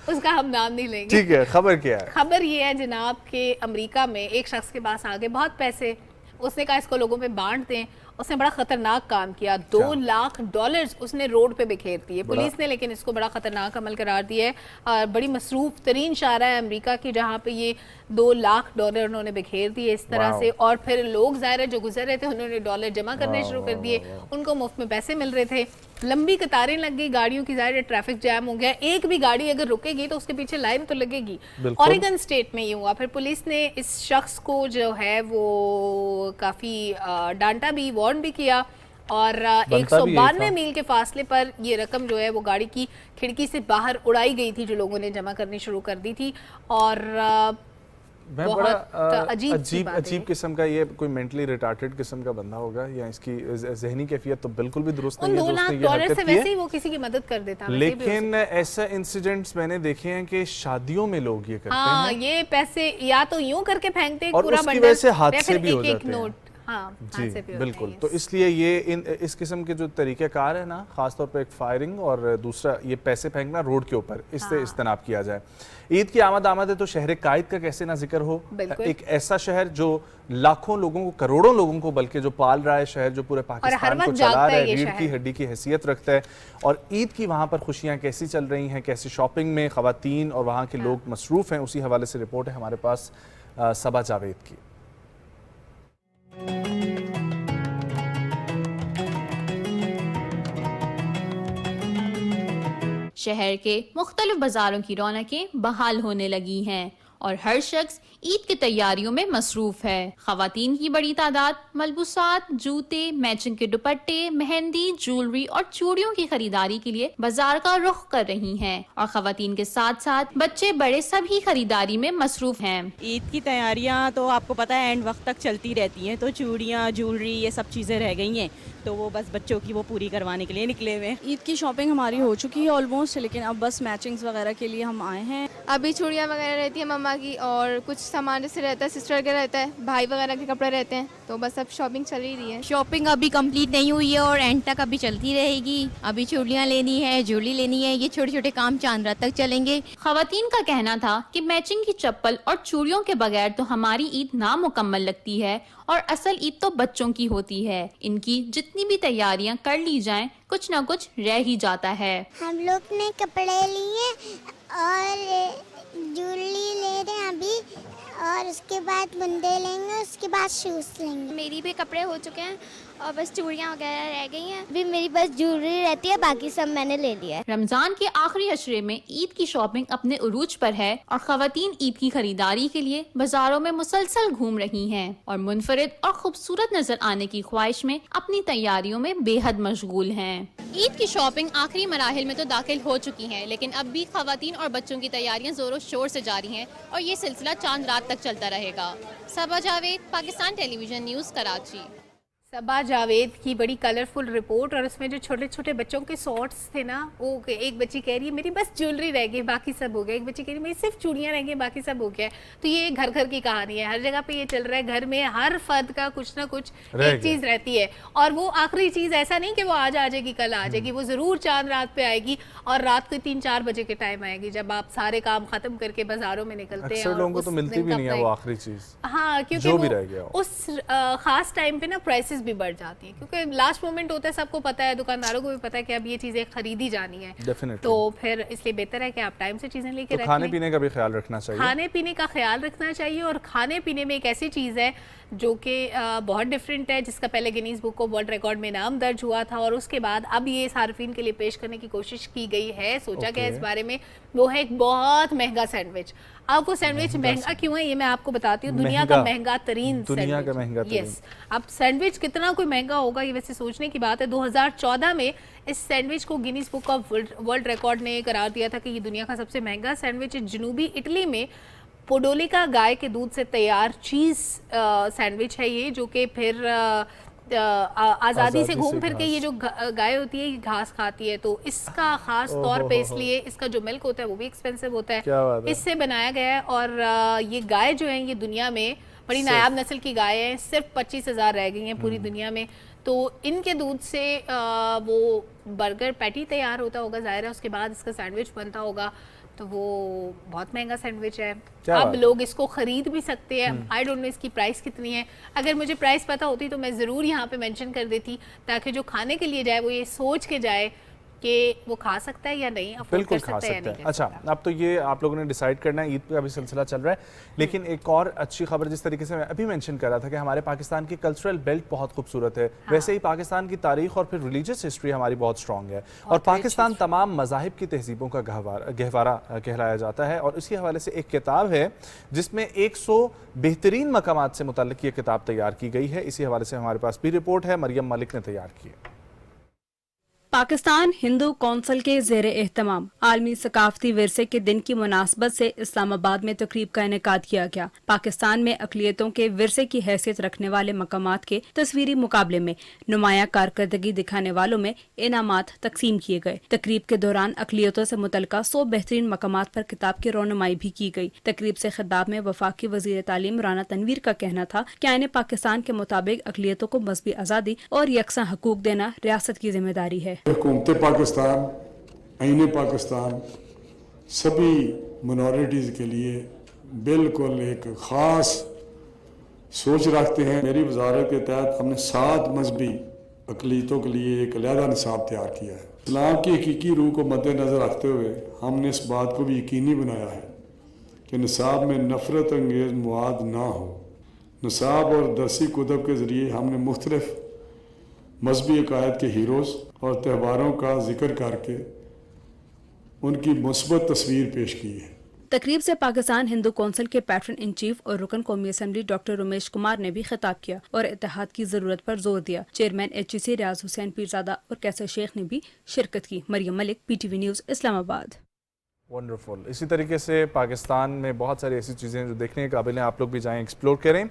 उसका हम नाम नहीं लेंगे। ठीक है, खबर क्या है? खबर ये है जनाब के अमेरिका में एक शख्स के पास आगे बहुत पैसे, उसने कहा इसको लोगों में बांट दें। उसने बड़ा खतरनाक काम किया, $2 लाख उसने रोड पे बिखेर दिए पुलिस ने, लेकिन इसको बड़ा खतरनाक अमल करार दिया है। और बड़ी मसरूफ तरीन शारा है अमेरिका की जहाँ पे ये $2 लाख उन्होंने बिखेर दिए इस तरह से। और फिर लोग ज़ाहिर है जो गुजर रहे थे उन्होंने डॉलर जमा करने शुरू कर दिए, उनको मुफ्त में पैसे मिल रहे थे। लंबी कतारें लग गई गाड़ियों की, ज़ाहिर ट्रैफिक जैम हो गया। एक भी गाड़ी अगर रुकेगी तो उसके पीछे लाइन तो लगेगी। ऑरेगन स्टेट में ये हुआ। फिर पुलिस ने इस शख्स को जो है वो काफ़ी डांटा भी, वार्न भी किया और 192 मील के फासले पर ये रकम जो है वो गाड़ी की खिड़की से बाहर उड़ाई गई थी जो लोगों ने जमा करनी शुरू कर दी थी। और बड़ा अजीब किस्म का, ये कोई मेंटली रिटार्टेड किस्म का बंदा होगा या इसकी ज़हनी कैफियत तो बिल्कुल भी दुरुस्त नहीं है। $2 लाख से वैसे ही वो किसी की मदद कर देता है। लेकिन ऐसा इंसिडेंट्स मैंने देखे हैं कि शादियों में लोग ये करते हैं। ये पैसे या तो यूं करके फेंकते हैं और पूरा उसकी वजह से हादसे भी हो जाते हैं। जी बिल्कुल। तो इसलिए ये इस किस्म के जो तरीक़ेकार है ना, ख़ासतौर पर एक फायरिंग और दूसरा ये पैसे फेंकना रोड के ऊपर, इससे इज्तनाब किया जाए। ईद की आमद है तो शहर कायद का कैसे ना जिक्र हो। एक ऐसा शहर जो लाखों लोगों को, करोड़ों लोगों को बल्कि जो पाल रहा है, शहर जो पूरे पाकिस्तान को चला रहा है, रीढ़ की हड्डी की हैसियत रखता है। और ईद की वहाँ पर खुशियाँ कैसी चल रही हैं, कैसी शॉपिंग में ख़वातीन और वहाँ के लोग मसरूफ़ हैं, उसी हवाले से रिपोर्ट है हमारे पास सबा जावेद की। शहर के मुख्तलिफ बाजारों की रौनकें बहाल होने लगी हैं और हर शख्स ईद की तैयारियों में मसरूफ है। खवातीन की बड़ी तादाद मलबूसात, जूते, मैचिंग के दुपट्टे, मेहंदी, ज्वेलरी और चूड़ियों की खरीदारी के लिए बाजार का रुख कर रही हैं और खवातीन के साथ साथ बच्चे बड़े सभी खरीदारी में मसरूफ हैं। ईद की तैयारियां तो आपको पता है एंड वक्त तक चलती रहती हैं, तो चूड़ियां, ज्वेलरी ये सब चीज़ें रह गई हैं, तो वो बस बच्चों की वो पूरी करवाने के लिए निकले हुए। ईद की शॉपिंग हमारी हो चुकी है ऑलमोस्ट, लेकिन अब बस मैचिंग्स वगैरह के लिए हम आए हैं। अभी चूड़ियाँ वगैरह रहती है मम्मा की और कुछ सामान जैसे रहता है सिस्टर के रहता है, भाई वगैरह के कपड़े रहते हैं, तो बस अब शॉपिंग चल ही रही है। शॉपिंग अभी कंप्लीट नहीं हुई है और एंड तक अभी चलती रहेगी। अभी चूड़ियाँ लेनी है, ज्वेलरी लेनी है, ये छोटे छोटे काम चांद रात तक चलेंगे। खवातीन का कहना था कि मैचिंग की चप्पल और चूड़ियों के बगैर तो हमारी ईद नामुकम्मल लगती है और असल ईद तो बच्चों की होती है। इनकी जितनी भी तैयारियां कर ली जाएं, कुछ ना कुछ रह ही जाता है। हम लोग ने कपड़े लिए और ज्वेलरी ले रहे हैं अभी, और उसके बाद बुंदे लेंगे, उसके बाद शूज लेंगे। मेरी भी कपड़े हो चुके हैं और बस चूड़ियाँ वगैरह रह गई हैं। अभी मेरी बस ज्वेलरी रहती है, बाकी सब मैंने ले लिया है। रमजान के आखिरी अशरे में ईद की शॉपिंग अपने उरूज पर है और खवातीन ईद की खरीदारी के लिए बाजारों में मुसलसल घूम रही हैं और मुनफरिद और खूबसूरत नजर आने की ख्वाहिश में अपनी तैयारियों में बेहद मशगूल हैं। ईद की शॉपिंग आखिरी मराहिल में तो दाखिल हो चुकी है, लेकिन अब भी खवातीन और बच्चों की तैयारियां जोरों शोर से जारी हैं और ये सिलसिला चांद रात तक चलता रहेगा। सबा जावेद, पाकिस्तान टेलीविजन न्यूज़, कराची। सबा जावेद की बड़ी कलरफुल रिपोर्ट। और उसमें जो छोटे छोटे बच्चों के शॉर्ट्स थे ना, वो एक बच्ची कह रही है मेरी बस ज्वेलरी रह गई बाकी सब हो गया, एक बच्ची कह रही है मेरी सिर्फ चूड़ियाँ रह गई बाकी सब हो गया। तो ये घर घर की कहानी है, हर जगह पे ये चल रहा है। घर में हर फर्द का कुछ ना कुछ एक चीज़ रहती है और वो आखिरी चीज़ ऐसा नहीं कि वो आज आ जाएगी कल आ जाएगी, वो ज़रूर चांद रात पे आएगी और रात को 3-4 बजे के टाइम आएगी जब आप सारे काम खत्म करके बाजारों में निकलते हैं। लोगों को तो मिलती भी नहीं है वो आखिरी चीज़। हाँ, क्योंकि उस खास टाइम पे ना प्राइसेस भी बढ़ जाती है, क्योंकि लास्ट मोमेंट होता है, सबको पता है, दुकानदारों को भी पता है कि अब ये चीजें खरीदी जानी है। तो फिर इसलिए बेहतर है कि आप टाइम से चीजें लेके रखें। खाने पीने का भी ख्याल रखना चाहिए। खाने पीने का ख्याल रखना चाहिए और खाने पीने में एक ऐसी चीज़ है जो कि बहुत डिफरेंट है, जिसका पहले गिनीज बुक को वर्ल्ड रिकॉर्ड में नाम दर्ज हुआ था और उसके बाद अब ये सार्फिन के लिए पेश करने की कोशिश की गई है, सोचा गया इस बारे में। वो है एक बहुत महंगा सैंडविच। अब वो सैंडविच महंगा क्यों है ये मैं आपको बताती हूँ। दुनिया का महंगा तरीन सैंडविच। यस, अब सैंडविच कितना कोई महंगा होगा ये वैसे सोचने की बात है। 2014 में इस सैंडविच को Guinness book of world record ने करार दिया था कि ये दुनिया का सबसे महंगा सैंडविच है। जनूबी इटली में पोडोलिका गाय के दूध से तैयार चीज़ सैंडविच है ये, जो कि फिर आज़ादी से घूम फिर के ये जो गाय होती है ये घास खाती है, तो इसका खास तौर पे इसलिए इसका जो मिल्क होता है वो भी एक्सपेंसिव होता है, इससे बनाया गया है। और ये गाय जो है ये दुनिया में बड़ी नायाब नस्ल की गाय है, सिर्फ 25,000 रह गई हैं पूरी दुनिया में। तो इनके दूध से वो बर्गर पैटी तैयार होता होगा ज़ाहिर है, उसके बाद इसका सैंडविच बनता होगा, तो वो बहुत महंगा सैंडविच है। अब लोग इसको खरीद भी सकते हैं। आई डोंट नो इसकी प्राइस कितनी है, अगर मुझे प्राइस पता होती तो मैं ज़रूर यहाँ पे मेंशन कर देती, ताकि जो खाने के लिए जाए वो ये सोच के जाए कि वो खा सकता है या नहीं, अफोर्ड कर सकता है या नहीं। अच्छा, अब तो ये आप लोगों ने डिसाइड करना है, ईद का भी सिलसिला चल रहा है, लेकिन एक और अच्छी खबर जिस तरीके से मैं अभी मेंशन कर रहा था कि हमारे पाकिस्तान की कल्चरल बेल्ट बहुत खूबसूरत है, वैसे ही पाकिस्तान की तारीख और फिर रिलीजियस हिस्ट्री हमारी बहुत स्ट्रॉन्ग है, और पाकिस्तान तमाम मज़ाहिब की तहजीबों का गहवारा कहलाया जाता है। और इसी हवाले से एक किताब है जिसमें 100 बेहतरीन मकामात से मुतल्लिक ये किताब तैयार की गई है। इसी हवाले से हमारे पास भी रिपोर्ट है, मरियम मलिक ने तैयार की है। पाकिस्तान हिंदू कौंसिल के ज़ेर एहतमाम आलमी सकाफती विरसे के दिन की मुनासबत से इस्लामाबाद में तकरीब का इनेकाद किया गया। पाकिस्तान में अक़लियतों के विरसे की हैसियत रखने वाले मकामात के तस्वीरी मुकाबले में नुमाया कारकर्दगी दिखाने वालों में इनामात तकसीम किए गए। तकरीब के दौरान अक़लियतों से मुतल्लिका 100 बेहतरीन मकामात पर किताब की रौनुमाई भी की गई। तकरीब से खिताब में वफाकी वज़ीर तालीम राना तनवीर का कहना था कि आईने पाकिस्तान के मुताबिक अक़लियतों को मज़हबी आज़ादी और यकसा हकूक देना रियासत की जिम्मेदारी है। हुकूमत पाकिस्तान, आईन पाकिस्तान सभी मिनॉरिटीज़ के लिए बिल्कुल एक ख़ास सोच रखते हैं। मेरी वजारत के तहत हमने 7 मजहबी अक़लियतों के लिए एक अलहदा निसाब तैयार किया है। इस्लाम की हकीकी रूह को मद्देनज़र रखते हुए हमने इस बात को भी यकीनी बनाया है कि निसाब में नफ़रत अंगेज़ मवाद ना हो। निसाब और दरसी कुतब के ज़रिए हमने मुख्तलिफ मजहबी अकायद के हीरोज़ और त्योहारों का जिक्र करके उनकी मुस्बत तस्वीर पेश की है। तकरीब से पाकिस्तान हिंदू कौंसिल के पैट्रन इन चीफ और रुकन कौमी असम्बली डॉक्टर रमेश कुमार ने भी खिताब किया और इत्तेहाद की जरूरत पर जोर दिया। चेयरमैन HEC रियाज हुसैन पीरजादा और कैसर शेख ने भी शिरकत की। Maryam Malik, PTV news, Islamabad. Wonderful. इसी तरीके से पाकिस्तान में बहुत सारी ऐसी चीज़ें जो देखने के काबिल हैं, आप लोग भी जाएं, एक्सप्लोर करें।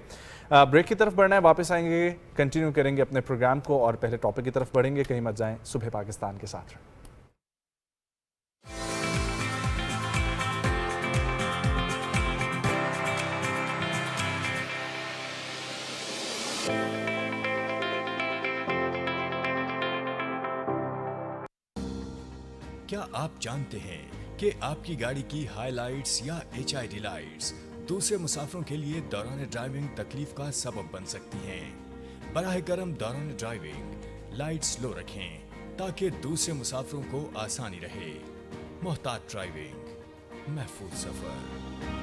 ब्रेक की तरफ बढ़ना है, वापस आएंगे, कंटिन्यू करेंगे अपने प्रोग्राम को और पहले टॉपिक की तरफ बढ़ेंगे। कहीं मत जाएं, सुबह पाकिस्तान के साथ रहें। क्या आप जानते हैं कि आपकी गाड़ी की हाइलाइट्स या HID लाइट्स दूसरे मुसाफिरों के लिए दौरान ड्राइविंग तकलीफ का सबब बन सकती हैं। बराह करम दौरान ड्राइविंग लाइट स्लो रखें ताकि दूसरे मुसाफिरों को आसानी रहे। मोहतात ड्राइविंग, महफूज सफर।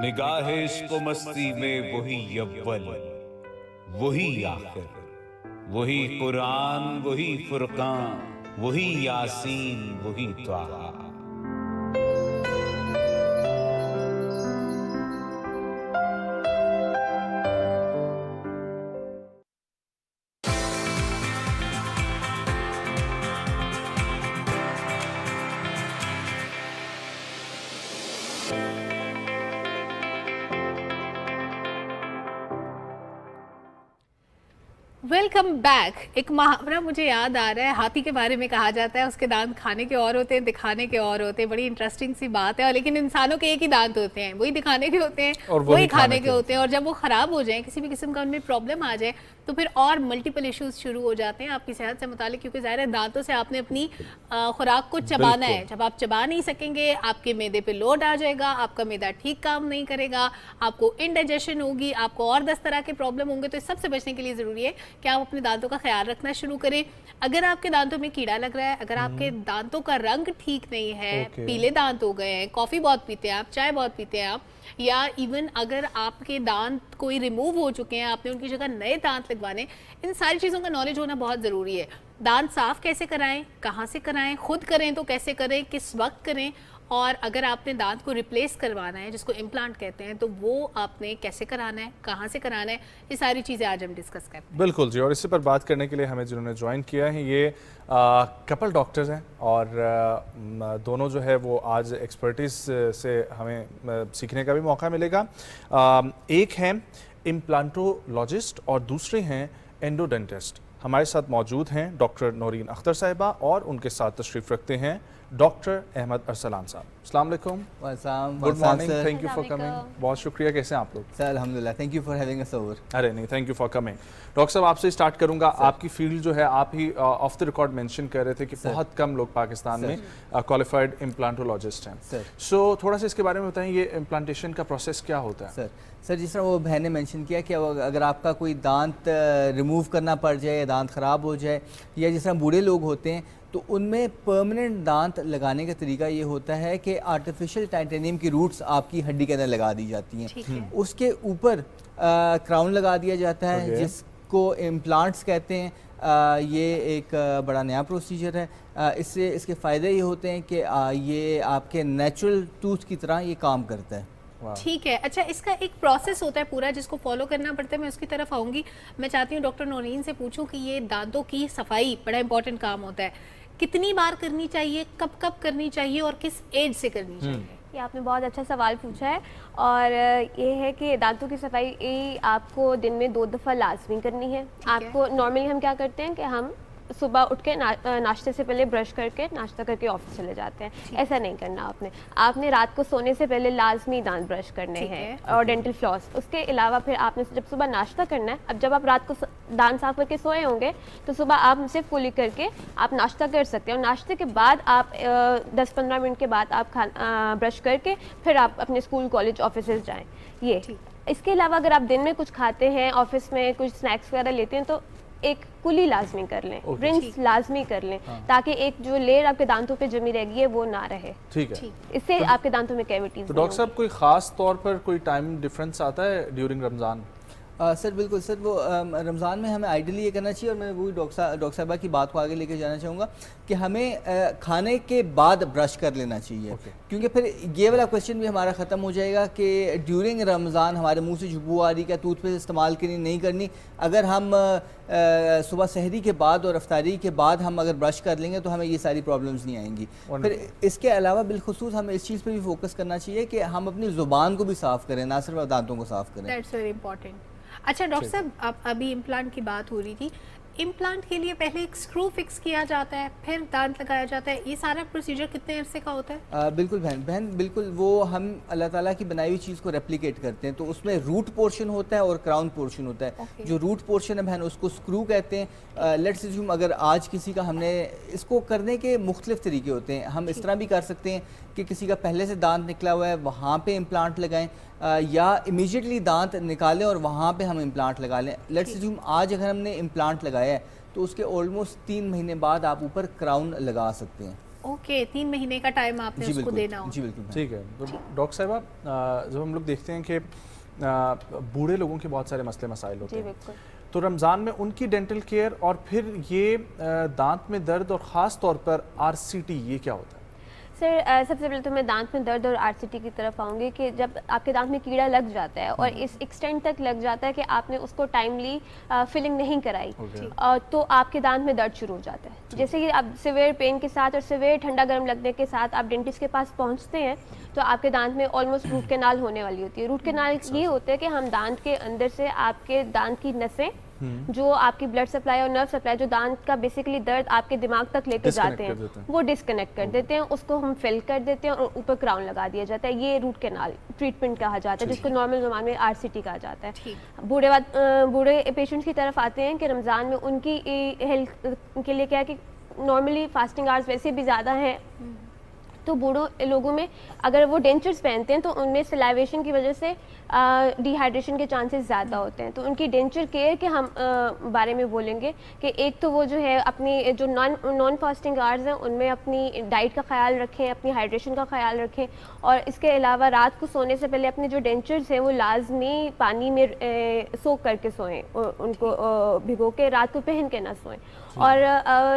निगाहे इश्क़ मस्ती में वही अव्वल, वही आखिर, वही कुरान, वही फुरकान, वही यासीन, वही त्वाहा। Welcome back. एक मुहावरा मुझे याद आ रहा है, हाथी के बारे में कहा जाता है उसके दांत खाने के और होते हैं, दिखाने के और होते हैं। बड़ी इंटरेस्टिंग सी बात है। लेकिन इंसानों के एक ही दांत होते हैं, वही दिखाने के होते हैं और वही खाने के होते हैं। और जब वो ख़राब हो जाए, किसी भी किस्म का उनमें प्रॉब्लम आ जाए, तो फिर और मल्टीपल इश्यूज शुरू हो जाते हैं आपकी सेहत से मुतालिक। क्योंकि ज़ाहिर है दांतों से आपने अपनी खुराक को चबाना है। जब आप चबा नहीं सकेंगे, आपके मैदे पे लोड आ जाएगा, आपका मैदा ठीक काम नहीं करेगा, आपको इनडाइजेशन होगी, आपको और 10 तरह के प्रॉब्लम होंगे। तो सबसे बचने के लिए ज़रूरी है कि आप अपने दांतों का ख्याल रखना शुरू करें। अगर आपके दांतों में कीड़ा लग रहा है, अगर आपके दांतों का रंग ठीक नहीं है, पीले दांत हो गए हैं, कॉफ़ी बहुत पीते हैं आप, चाय बहुत पीते हैं आप, या इवन अगर आपके दांत कोई रिमूव हो चुके हैं, आपने उनकी जगह नए दांत लगवाने, इन सारी चीज़ों का नॉलेज होना बहुत ज़रूरी है। दांत साफ़ कैसे कराएं, कहाँ से कराएं, खुद करें तो कैसे करें, किस वक्त करें, और अगर आपने दांत को रिप्लेस करवाना है जिसको इम्प्लांट कहते हैं तो वो आपने कैसे कराना है, कहाँ से कराना है, ये सारी चीज़ें आज हम डिस्कस करते हैं। बिल्कुल जी, और इसी पर बात करने के लिए हमें जिन्होंने ज्वाइन किया है ये कपल डॉक्टर्स हैं और दोनों जो है वो आज एक्सपर्टीज से हमें सीखने का भी मौका मिलेगा। एक हैं इम्प्लांटोलॉजिस्ट और दूसरे हैं एंडोडेंटिस्ट। हमारे साथ मौजूद हैं डॉक्टर नौरीन अख्तर साहिबा और उनके साथ तशरीफ़ रखते हैं डॉक्टर अहमद अरसलान साहब। अस्सलाम वालेकुम। Good morning, thank you for coming. बहुत शुक्रिया, कैसे हैं आप लोग? सर अल्हम्दुलिल्लाह, thank you for having us over. अरे नहीं, thank you for coming. Doctor साहब आपसे स्टार्ट करूंगा। आपकी फील्ड जो है, आप ही ऑफ द रिकॉर्ड मेंशन कर रहे थे कि बहुत कम लोग पाकिस्तान में क्वालिफाइड इम्प्लांटोलॉजिस्ट हैं। सो थोड़ा सा इसके बारे में बताएं, ये इम्प्लांटेशन का प्रोसेस क्या होता है? सर जिस तरह वो बहन ने मेंशन किया कि अगर आपका कोई दांत रिमूव करना पड़ जाए या दांत ख़राब हो जाए, या जिस तरह बूढ़े लोग होते हैं तो उनमें परमानेंट दांत लगाने का तरीका ये होता है कि आर्टिफिशियल टाइटेनियम की रूट्स आपकी हड्डी के अंदर लगा दी जाती हैं, उसके ऊपर क्राउन लगा दिया जाता है जिसको इम्प्लांट्स कहते हैं। ये एक बड़ा नया प्रोसीजर है। इससे इसके फ़ायदे ये होते हैं कि ये आपके नेचुरल टूथ की तरह ये काम करता है। ठीक है, अच्छा इसका एक प्रोसेस होता है पूरा जिसको फॉलो करना पड़ता है, मैं उसकी तरफ आऊँगी। मैं चाहती हूँ डॉक्टर नौरीन से पूछूं कि ये दांतों की सफाई बड़ा इंपॉर्टेंट काम होता है, कितनी बार करनी चाहिए, कब कब करनी चाहिए और किस एज से करनी चाहिए? ये आपने बहुत अच्छा सवाल पूछा है, और ये है कि दांतों की सफाई आपको दिन में 2 दफ़ा लाजमी करनी है। आपको नॉर्मली हम क्या करते हैं कि हम सुबह उठ के नाश्ते से पहले ब्रश करके नाश्ता करके ऑफिस चले जाते हैं। ऐसा नहीं करना आपने रात को सोने से पहले लाजमी दांत ब्रश करने हैं और डेंटल फ्लॉस। उसके अलावा फिर आपने जब सुबह नाश्ता करना है, अब जब आप रात को दांत साफ करके सोए होंगे तो सुबह आप सिर्फ कुली करके आप नाश्ता कर सकते हैं, और नाश्ते के बाद आप 10-15 मिनट के बाद आप ब्रश करके फिर आप अपने स्कूल कॉलेज ऑफिस जाएँ। ये इसके अलावा अगर आप दिन में कुछ खाते हैं, ऑफिस में कुछ स्नैक्स वगैरह लेते हैं, तो एक कुली लाजमी कर लें, रिंस लाजमी कर लें, ताकि एक जो लेयर आपके दांतों पे जमी रहेगी है वो ना रहे। ठीक है, इससे आपके दांतों में कैविटीज। तो डॉक्टर साहब कोई खास तौर पर कोई टाइम डिफरेंस आता है ड्यूरिंग रमज़ान? सर बिल्कुल सर, वो रमज़ान में हमें आइडियली ये करना चाहिए, और मैं वही डॉक्टर साहबा की बात को आगे लेके जाना चाहूँगा कि हमें खाने के बाद ब्रश कर लेना चाहिए, क्योंकि फिर ये वाला क्वेश्चन भी हमारा ख़त्म हो जाएगा कि ड्यूरिंग रमज़ान हमारे मुंह से खुशबू आ रही, क्या टूथपेस्ट इस्तेमाल करनी नहीं करनी। अगर हम सुबह सहरी के बाद और अफ्तारी के बाद हम अगर ब्रश कर लेंगे तो हमें ये सारी प्रॉब्लम्स नहीं आएंगी। फिर इसके अलावा बिलखुसूस हमें इस चीज़ पर भी फोकस करना चाहिए कि हम अपनी ज़ुबान को भी साफ़ करें, ना सिर्फ दांतों को साफ़ करें। That's very important. अच्छा डॉक्टर साहब, आप अभी इम्प्लांट की बात हो रही थी, इम्प्लांट के लिए पहले एक स्क्रू फिक्स किया जाता है, फिर दांत लगाया जाता है, ये सारा प्रोसीजर कितने अरसे का होता है? बिल्कुल बहन बिल्कुल, वो हम अल्लाह ताला की बनाई हुई चीज़ को रेप्लिकेट करते हैं, तो उसमें रूट पोर्शन होता है और क्राउन पोर्शन होता है। जो रूट पोर्शन है बहन उसको स्क्रू कहते हैं। लेट्स अज्यूम अगर आज किसी का हमने इसको करने के मुख्तलिफ तरीके होते हैं। हम इस तरह भी कर सकते हैं कि किसी का पहले से दांत निकला हुआ है वहाँ पे इम्प्लांट लगाएं, या इमीडिएटली दांत निकालें और वहाँ पे हम इम्प्लांट लगा लें। लेट्स अज्यूम आज अगर हमने इम्प्लांट लगाया है तो उसके ऑलमोस्ट 3 महीने बाद आप ऊपर क्राउन लगा सकते हैं। ओके, 3 महीने का टाइम आपने उसको देना हो। जी बिल्कुल, ठीक है। तो डॉक्टर साहब, जब हम लोग देखते हैं कि बूढ़े लोगों के बहुत सारे मसले मसाइल होते हैं, तो रमज़ान में उनकी डेंटल केयर और फिर ये दांत में दर्द और ख़ास तौर पर RCT, ये क्या होता है? सर सबसे पहले तो मैं दांत में दर्द और RCT की तरफ आऊँगी कि जब आपके दांत में कीड़ा लग जाता है और इस एक्सटेंट तक लग जाता है कि आपने उसको टाइमली फिलिंग नहीं कराई, तो आपके दांत में दर्द शुरू हो जाता है। जैसे कि आप सिवियर पेन के साथ और सिवियर ठंडा गर्म लगने के साथ आप डेंटिस्ट के पास पहुँचते हैं तो आपके दांत में ऑलमोस्ट रूट कैनाल होने वाली होती है। रूट कैनाल ये होता है कि हम दांत के अंदर से आपके दांत की नसें जो आपकी ब्लड सप्लाई और नर्व सप्लाई जो दांत का बेसिकली दर्द आपके दिमाग तक लेके जाते हैं वो डिस्कनेक्ट कर देते हैं, उसको हम फिल कर देते हैं और ऊपर क्राउन लगा दिया जाता है। ये रूट कैनाल ट्रीटमेंट कहा जाता है, जिसको नॉर्मल ज़बान में RCT कहा जाता है। बूढ़े पेशेंट्स की तरफ आते हैं कि रमज़ान में उनकी हेल्थ के लिए क्या है कि नॉर्मली फास्टिंग आवर्स वैसे भी ज़्यादा हैं, तो बूढ़ों लोगों में अगर वो डेंचर्स पहनते हैं तो उनमें सलाइवेशन की वजह से डिहाइड्रेशन के चांसेस ज़्यादा होते हैं। तो उनकी डेंचर केयर के हम बारे में बोलेंगे कि एक तो वो जो है अपनी जो नॉन फास्टिंग आवर्स हैं उनमें अपनी डाइट का ख्याल रखें, अपनी हाइड्रेशन का ख्याल रखें, और इसके अलावा रात को सोने से पहले अपने जो डेंचर्स हैं वो लाजमी पानी में सोख करके सोएं, उनको भिगो के रात को पहन के ना सोएं। और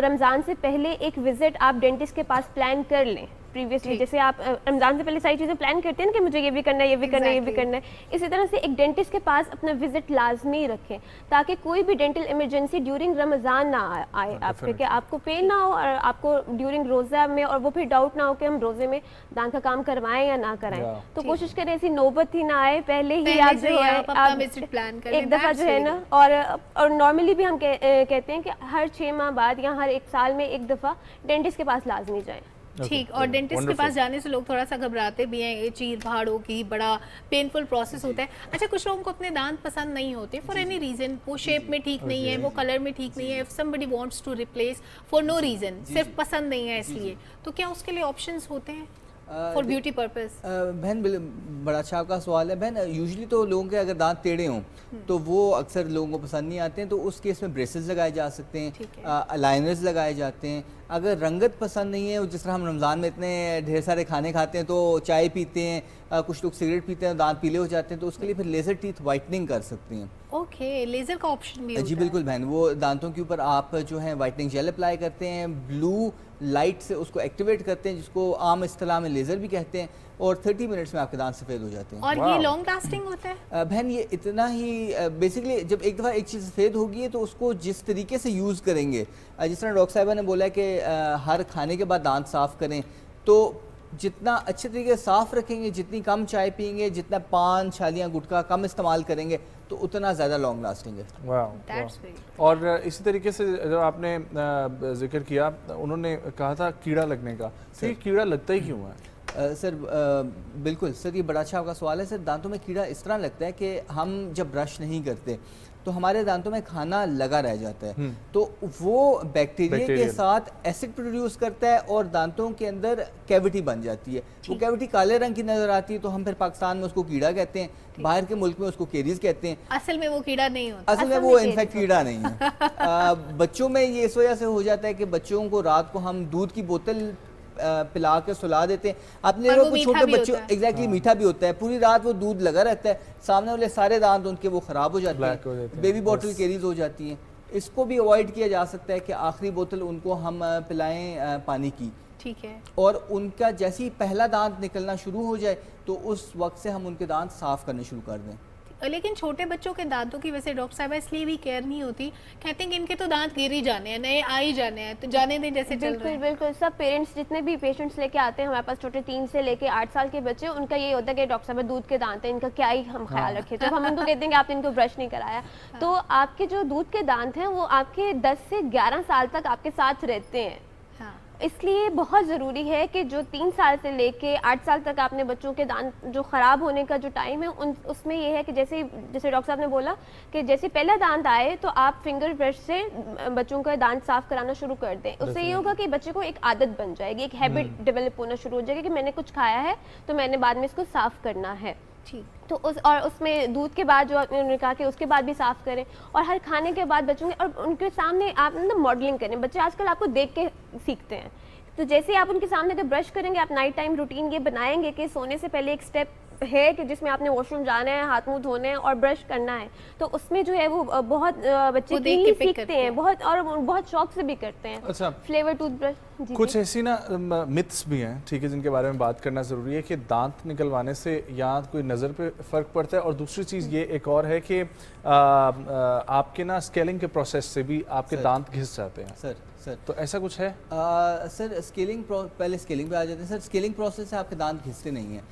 रमज़ान से पहले एक विज़िट आप डेंटिस्ट के पास प्लान कर लें प्रीवियसली। जैसे आप रमज़ान से पहले सारी चीज़ें प्लान करते हैं ना कि मुझे ये भी करना है, ये भी करना है, ये भी करना है, इसी तरह से एक डेंटिस्ट के पास अपना विजिट लाजमी रखें ताकि कोई भी डेंटल इमरजेंसी ड्यूरिंग रमज़ान ना आए आपके, कि आपको पेन ना हो और आपको ड्यूरिंग रोज़ा में, और वो फिर डाउट ना हो कि हम रोज़े में दांत का काम करवाएं या ना कराएं। तो कोशिश करें ऐसी नौबत ही ना आए, पहले ही आप जो है आप एक दफ़ा जो है ना, और नॉर्मली भी हम कहते हैं कि हर 6 माह बाद या हर 1 साल में एक दफ़ा डेंटिस्ट के पास लाजमी जाएं। ठीक, और डेंटिस्ट के पास जाने से लोग थोड़ा सा घबराते भी हैं, ये चीर फाड़ों की बड़ा पेनफुल प्रोसेस होता है। अच्छा, कुछ लोगों को अपने दांत पसंद नहीं होते फॉर एनी रीजन, वो शेप में ठीक नहीं है, वो कलर में ठीक नहीं है, if somebody wants to replace for no reason, सिर्फ पसंद नहीं है इसलिए, तो क्या उसके लिए ऑप्शंस होते हैं फॉर ब्यूटी पर्पस? बहन बड़ा अच्छा आपका सवाल है बहन। यूजुअली तो लोगों के अगर दांत टेढ़े हों तो वो अक्सर लोगों को पसंद नहीं आते हैं, तो उस केस में ब्रेसेस लगाए जा सकते हैं, अलाइनर्स लगाए जाते हैं। अगर रंगत पसंद नहीं है, जिस तरह हम रमज़ान में इतने ढेर सारे खाने खाते हैं तो चाय पीते हैं, कुछ लोग सिगरेट पीते हैं, दांत पीले हो जाते हैं, तो उसके लिए फिर लेज़र टीथ वाइटनिंग कर सकते हैं। ओके, लेज़र का ऑप्शन भी होता है? जी बिल्कुल बहन, वो दांतों के ऊपर आप जो है वाइटनिंग जेल अप्लाई करते हैं, ब्लू लाइट से उसको एक्टिवेट करते हैं, जिसको आम इस्तिलाह में लेज़र भी कहते हैं, और 30 मिनट्स में आपके दांत सफ़ेद हो जाते हैं। और ये लॉन्ग लास्टिंग होता है? बहन ये इतना ही बेसिकली जब एक दफ़ा एक चीज़ सफ़ेद होगी तो उसको जिस तरीके से यूज़ करेंगे, जिस तरह डॉक्टर साहिबा ने बोला कि हर खाने के बाद दांत साफ़ करें, तो जितना अच्छे तरीके से साफ़ रखेंगे, जितनी कम चाय पियेंगे, जितना पान छालियाँ गुटखा कम इस्तेमाल करेंगे, तो उतना ज़्यादा लॉन्ग लास्टिंग है। और इसी तरीके से जब आपने जिक्र किया, उन्होंने कहा था कीड़ा लगने का, तो ये कीड़ा लगता ही क्यों है? सर बिल्कुल सर, ये बड़ा अच्छा आपका सवाल है। सर दांतों में कीड़ा इस तरह लगता है कि हम जब ब्रश नहीं करते तो हमारे दांतों में खाना लगा रह जाता है, तो वो बैक्टीरिया के साथ एसिड प्रोड्यूस करता है और दांतों के अंदर कैविटी बन जाती है। वो कैविटी काले रंग की नजर आती है, तो हम फिर पाकिस्तान में उसको कीड़ा कहते हैं, बाहर के मुल्क में उसको केरीज कहते हैं। असल में वो कीड़ा नहीं होता, असल में वो इनफैक्ट कीड़ा नहीं है। बच्चों में ये इस वजह से हो जाता है कि बच्चों को रात को हम दूध की बोतल पिला के सुला देते हैं। आपने देखा कुछ छोटे बच्चों एग्जैक्टली मीठा भी होता है, पूरी रात वो दूध लगा रहता है, सामने वाले सारे दांत उनके वो खराब हो जाते हैं, बेबी बॉटल कैरीज हो जाती हैं। इसको भी अवॉइड किया जा सकता है कि आखिरी बोतल उनको हम पिलाएं पानी की, ठीक है, और उनका जैसे ही पहला दांत निकलना शुरू हो जाए तो उस वक्त से हम उनके दांत साफ करने शुरू कर दें। लेकिन छोटे बच्चों के दांतों की वैसे डॉक्टर साहब इसलिए भी केयर नहीं होती, कहते हैं कि इनके तो दांत गिर ही जाने हैं, नए आ ही जाने हैं, तो जाने दें जैसे चल रहे हैं। बिल्कुल सब पेरेंट्स जितने भी पेशेंट्स लेके आते हैं हमारे पास, छोटे 3 से लेके 8 साल के बच्चे, उनका ये होता है कि डॉक्टर साहब दूध के दांत हैं, इनका क्या ही हम ख्याल रखें। जब हम उनको कहते हैं कि आपने इनको ब्रश नहीं कराया, तो आपके जो दूध के दांत हैं वो आपके 10 से 11 साल तक आपके साथ रहते हैं। इसलिए बहुत ज़रूरी है कि जो 3 साल से लेके 8 साल तक आपने बच्चों के दांत जो ख़राब होने का जो टाइम है उसमें ये है कि जैसे डॉक्टर साहब ने बोला कि जैसे पहला दांत आए तो आप फिंगर ब्रश से बच्चों का दांत साफ़ कराना शुरू कर दें। उससे ये होगा कि बच्चे को एक आदत बन जाएगी, एक हैबिट डेवलप होना शुरू हो जाएगी कि मैंने कुछ खाया है तो मैंने बाद में इसको साफ़ करना है। ठीक, तो उसमें दूध के बाद जो उन्होंने कहा कि उसके बाद भी साफ़ करें, और हर खाने के बाद बच्चों के और उनके सामने आप ना मॉडलिंग करें। बच्चे आजकल आपको देख के सीखते हैं, तो जैसे आप उनके सामने अगर ब्रश करेंगे, आप नाइट टाइम रूटीन ये बनाएंगे कि सोने से पहले एक स्टेप है कि जिसमें आपने वॉशरूम जाना है, हाथ मुंह धोने हैं और ब्रश करना है, तो उसमें जो है वो बहुत बच्चे ही सीखते हैं, बहुत और बहुत शौक से भी करते हैं। अच्छा, फ्लेवर टूथब्रश कुछ ऐसी ना मिथ्स भी हैं, ठीक है, जिनके बारे में बात करना ज़रूरी है कि दांत निकलवाने से या कोई नज़र पे फ़र्क पड़ता है, और दूसरी चीज़ ये एक और है कि आपके ना स्केलिंग के प्रोसेस से भी आपके दांत घिस जाते हैं। सर तो ऐसा कुछ है? सर स्केलिंग पहले स्केलिंग पे आ जाते हैं। सर स्केलिंग प्रोसेस से आपके दांत घिसते नहीं हैं।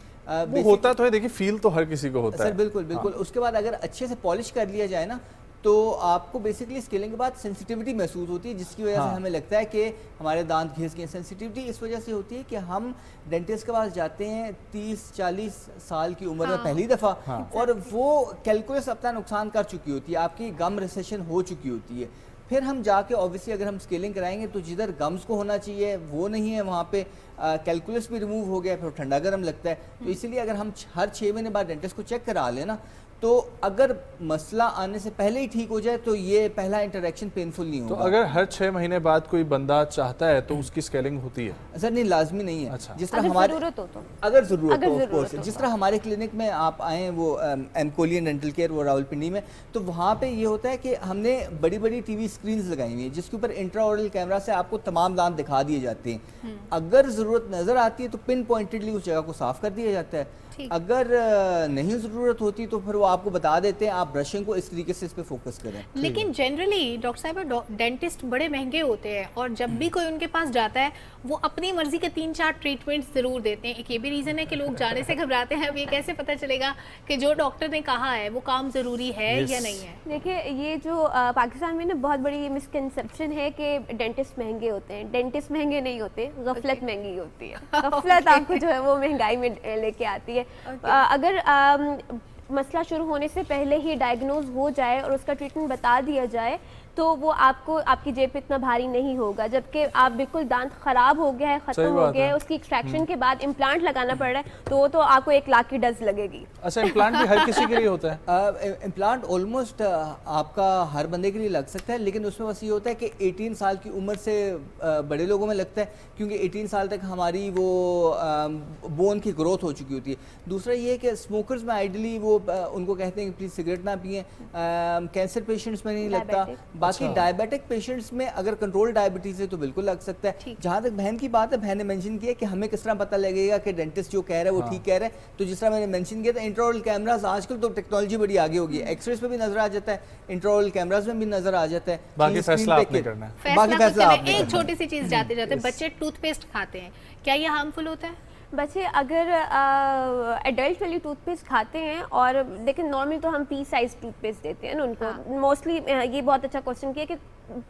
वो होता तो है, देखिए फील तो हर किसी को होता है। सर बिल्कुल बिल्कुल। उसके बाद अगर अच्छे से पॉलिश कर लिया जाए ना, तो आपको बेसिकली स्केलिंग के बाद सेंसिटिविटी महसूस होती है, जिसकी वजह से हमें लगता है कि हमारे दांत घिस गए। सेंसिटिविटी इस वजह से होती है कि हम डेंटिस्ट के पास जाते हैं 30-40 साल की उम्र में पहली दफ़ा, और वो कैलकुलस अपना नुकसान कर चुकी होती है, आपकी गम रिसेशन हो चुकी होती है। फिर हम जाके ऑब्वियसली अगर हम स्केलिंग कराएंगे तो जिधर गम्स को होना चाहिए वो नहीं है वहाँ पे, कैलकुलस भी रिमूव हो गया, फिर ठंडा गर्म लगता है। तो इसीलिए अगर हम हर 6 महीने बाद डेंटिस्ट को चेक करा लें ना, तो अगर मसला आने से पहले ही ठीक हो जाए तो ये पहला इंटरेक्शन पेनफुल नहीं होगा। तो अगर हर 6 महीने बाद कोई बंदा चाहता है तो उसकी स्केलिंग होती है? सर नहीं, लाजमी नहीं है। अच्छा। जिस तरह हमारे ज़रूरत हो तो, अगर ज़रूरत हो, ऑफ कोर्स, जिस तरह हमारे क्लिनिक में आप आए वो एमकोलियन डेंटल केयर, वो रावलपिंडी में, तो वहाँ पे ये होता है कि हमने बड़ी बड़ी टीवी स्क्रीन्स लगाई हुई है जिसके ऊपर इंट्राओरल कैमरा से आपको तमाम दांत दिखा दिए जाते हैं। अगर ज़रूरत नज़र आती है तो पिन पॉइंटेडली उस जगह को साफ़ कर दिया जाता है। अगर नहीं ज़रूरत होती तो फिर वो आपको बता देते हैं, आप ब्रशिंग को इस तरीके से इस पे फोकस करें। लेकिन जनरली डॉक्टर साहब, डेंटिस्ट बड़े महंगे होते हैं और जब भी कोई उनके पास जाता है वो अपनी मर्जी के 3-4 ट्रीटमेंट्स ज़रूर देते हैं। एक ये भी रीज़न है कि लोग जाने से घबराते हैं। अब ये कैसे पता चलेगा कि जो डॉक्टर ने कहा है वो काम ज़रूरी है या नहीं है? देखिए, ये जो पाकिस्तान में ना बहुत बड़ी मिसकंसेप्शन है कि डेंटिस्ट महंगे होते हैं। डेंटिस्ट महंगे नहीं होते, गफलत महंगी होती है। गफलत आपको जो है वो महंगाई में लेके आती है। अगर मसला शुरू होने से पहले ही डायग्नोज हो जाए और उसका ट्रीटमेंट बता दिया जाए तो वो आपको, आपकी जेब पे इतना भारी नहीं होगा। जबकि आप बिल्कुल दांत खराब हो गया है, खत्म हो गया है, उसकी एक्सट्रैक्शन के बाद इम्प्लांट लगाना पड़ रहा है तो वो तो आपको 1 लाख की डज लगेगी। अच्छा, इम्प्लांट भी हर किसी के लिए होता है? इम्प्लांट ऑलमोस्ट आपका हर बंदे के लिए लग सकता है, लेकिन उसमें बस ये होता है कि 18 साल की उम्र से बड़े लोगों में लगता है, क्योंकि 18 साल तक हमारी वो बोन की ग्रोथ हो चुकी होती है। दूसरा ये है कि स्मोकर्स में आइडली वो उनको कहते हैं कि प्लीज़ सिगरेट ना पिएं। कैंसर पेशेंट्स में नहीं लगता। बाकी डायबिटिक पेशेंट्स में अगर कंट्रोल डायबिटीज है तो बिल्कुल लग सकता है। जहाँ तक बहन की बात है, बहन ने मेंशन किया कि हमें किस तरह पता लगेगा कि डेंटिस्ट जो कह रहा है वो ठीक कह रहा है। तो जिस तरह मैंने मेंशन किया था, इंट्राओरल कैमरास, आजकल तो टेक्नोलॉजी बड़ी आगे होगी है, एक्सरेज पे भी नजर आ जाता है, इंट्राओरल कैमरास में भी नजर आ जाता है। बाकी फैसला आपने करना है। बाकी फैसला आपने। एक छोटी सी चीज जाते जाते, बच्चे टूथपेस्ट खाते हैं, क्या ये हार्मफुल होता है? बच्चे अगर एडल्ट वाली टूथपेस्ट खाते हैं, और लेकिन नॉर्मली तो हम पी साइज टूथपेस्ट देते हैं ना उनको। मोस्टली ये बहुत अच्छा क्वेश्चन किया कि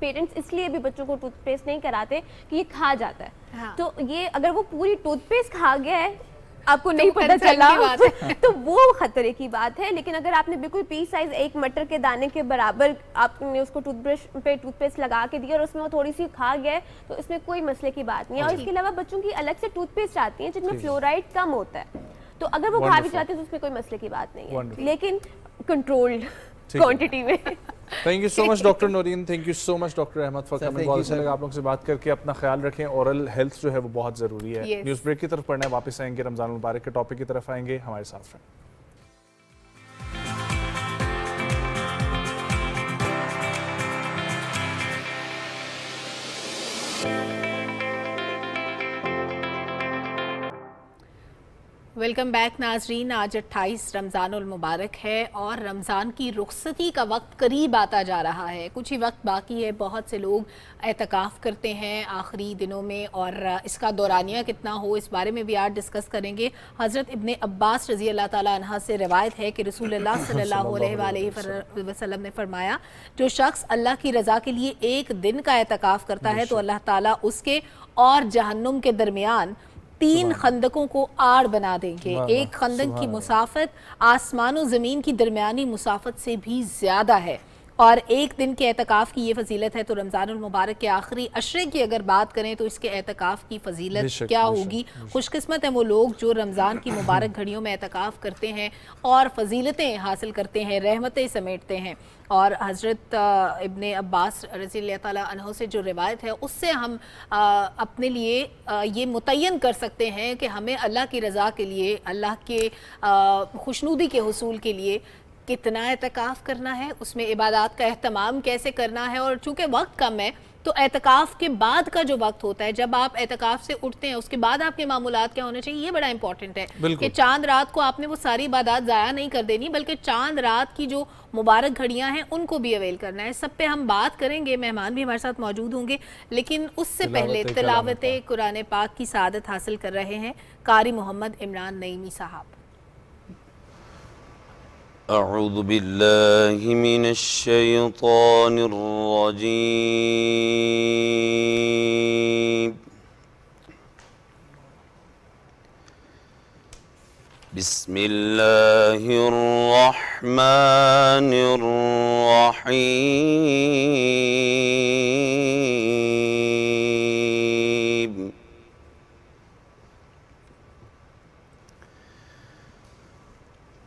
पेरेंट्स इसलिए भी बच्चों को टूथपेस्ट नहीं कराते कि ये खा जाता है। तो ये अगर वो पूरी टूथपेस्ट खा गया है, आपको नहीं पता चला तो वो खतरे की बात है। लेकिन अगर आपने बिल्कुल पी साइज 1 मटर के दाने के बराबर आपने उसको टूथब्रश पे टूथपेस्ट लगा के दिया और उसमें वो थोड़ी सी खा गया है तो इसमें कोई मसले की बात नहीं है। और इसके अलावा बच्चों की अलग से टूथपेस्ट आती है जिनमें फ्लोराइड कम होता है, तो अगर वो खा भी जाते हैं तो उसमें कोई मसले की बात नहीं है, लेकिन कंट्रोल्ड क्वांटिटी में। Thank you so much doctor Naureen, thank you so much doctor Ahmed for coming. बहुत अच्छा लगा आप लोगों से बात करके। अपना ख्याल रखें, ओरल हेल्थ जो है वो बहुत ज़रूरी है। न्यूज़ ब्रेक की तरफ पढ़ना है, वापस आएंगे, रमज़ान मुबारक के टॉपिक की तरफ आएंगे, हमारे साथ रहें। वेलकम बैक नाजरीन। आज 28 रमज़ानुल मुबारक है और रमज़ान की रुखसती का वक्त करीब आता जा रहा है। कुछ ही वक्त बाकी है। बहुत से लोग एतकाफ़ करते हैं आखिरी दिनों में, और इसका दौरानिया कितना हो इस बारे में भी आज डिस्कस करेंगे। हज़रत इब्ने अब्बास रज़ी अल्लाह ताला अन्हा से रिवायत है कि रसूलुल्लाह सल्लल्लाहु अलैहि वसल्लम ने फरमाया, जो शख्स अल्लाह की रज़ा के लिए एक दिन का एतकाफ़ करता है तो अल्लाह ताला उसके और जहन्नुम के दरमियान 3 खंदकों को आड़ बना देंगे। एक खंदक की मुसाफत आसमान और ज़मीन की दरमियानी मुसाफत से भी ज़्यादा है। और एक दिन के एतकाफ़ की ये फजीलत है। तो रमज़ानुल मुबारक के आखिरी अशरे की अगर बात करें तो इसके एतकाफ़ की फजीलत क्या होगी। खुशकिस्मत हैं वो लोग जो रमज़ान की मुबारक घड़ियों में एतकाफ़ करते हैं और फजीलतें हासिल करते हैं, रहमतें समेटते हैं। और हज़रत इब्ने अब्बास रज़ी अल्लाह ताला अन्हु से जो रिवायत है उससे हम अपने लिए ये मुतय्यन कर सकते हैं कि हमें अल्लाह की रज़ा के लिए, अल्लाह के खुशनुदी के हुसूल के लिए कितना एतकाफ़ करना है, उसमें इबादत का एहतमाम कैसे करना है। और चूँकि वक्त कम है तो एतकाफ़ के बाद का जो वक्त होता है, जब आप एतकाफ़ से उठते हैं उसके बाद आपके मामूलात क्या होने चाहिए, ये बड़ा इंपॉर्टेंट है कि चांद रात को आपने वो सारी इबादत ज़ाया नहीं कर देनी, बल्कि चांद रात की जो मुबारक घड़ियां हैं उनको भी अवेल करना है। सब पे हम बात करेंगे, मेहमान भी हमारे साथ मौजूद होंगे, लेकिन उससे पहले तिलावत कुरान पाक की सादत हासिल कर रहे हैं कारी मोहम्मद इमरान नईमी साहब। अऊज़ु बिल्लाहि मिनश शैतानिर रजीम। बिस्मिल्लाहिर रहमानिर रहीम।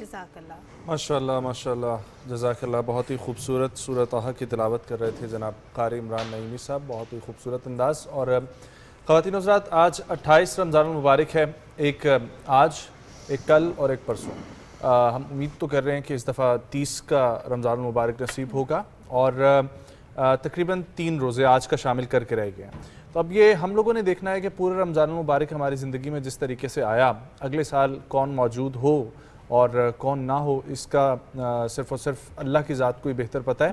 जज़ाकल्लाह। माशाल्लाह माशाल्लाह जज़ाकल्लाह। बहुत ही खूबसूरत सूरत ताहा की तिलावत कर रहे थे जनाब कारी इमरान नईमी साहब, बहुत ही खूबसूरत अंदाज़। और ख़वातीन हज़रात, आज 28 रमज़ान मुबारक है, एक आज, एक कल और एक परसों। हम उम्मीद तो कर रहे हैं कि इस दफ़ा 30 का रमज़ान मुबारक नसीब होगा और तकरीबन 3 रोज़े आज का शामिल करके रह गए हैं। तो अब ये हम लोगों ने देखना है कि पूरा रमज़ान मुबारक हमारी ज़िंदगी में जिस तरीके से आया, अगले साल कौन मौजूद हो और कौन ना हो, इसका सिर्फ़ और सिर्फ अल्लाह की ज़ात को ही बेहतर पता है।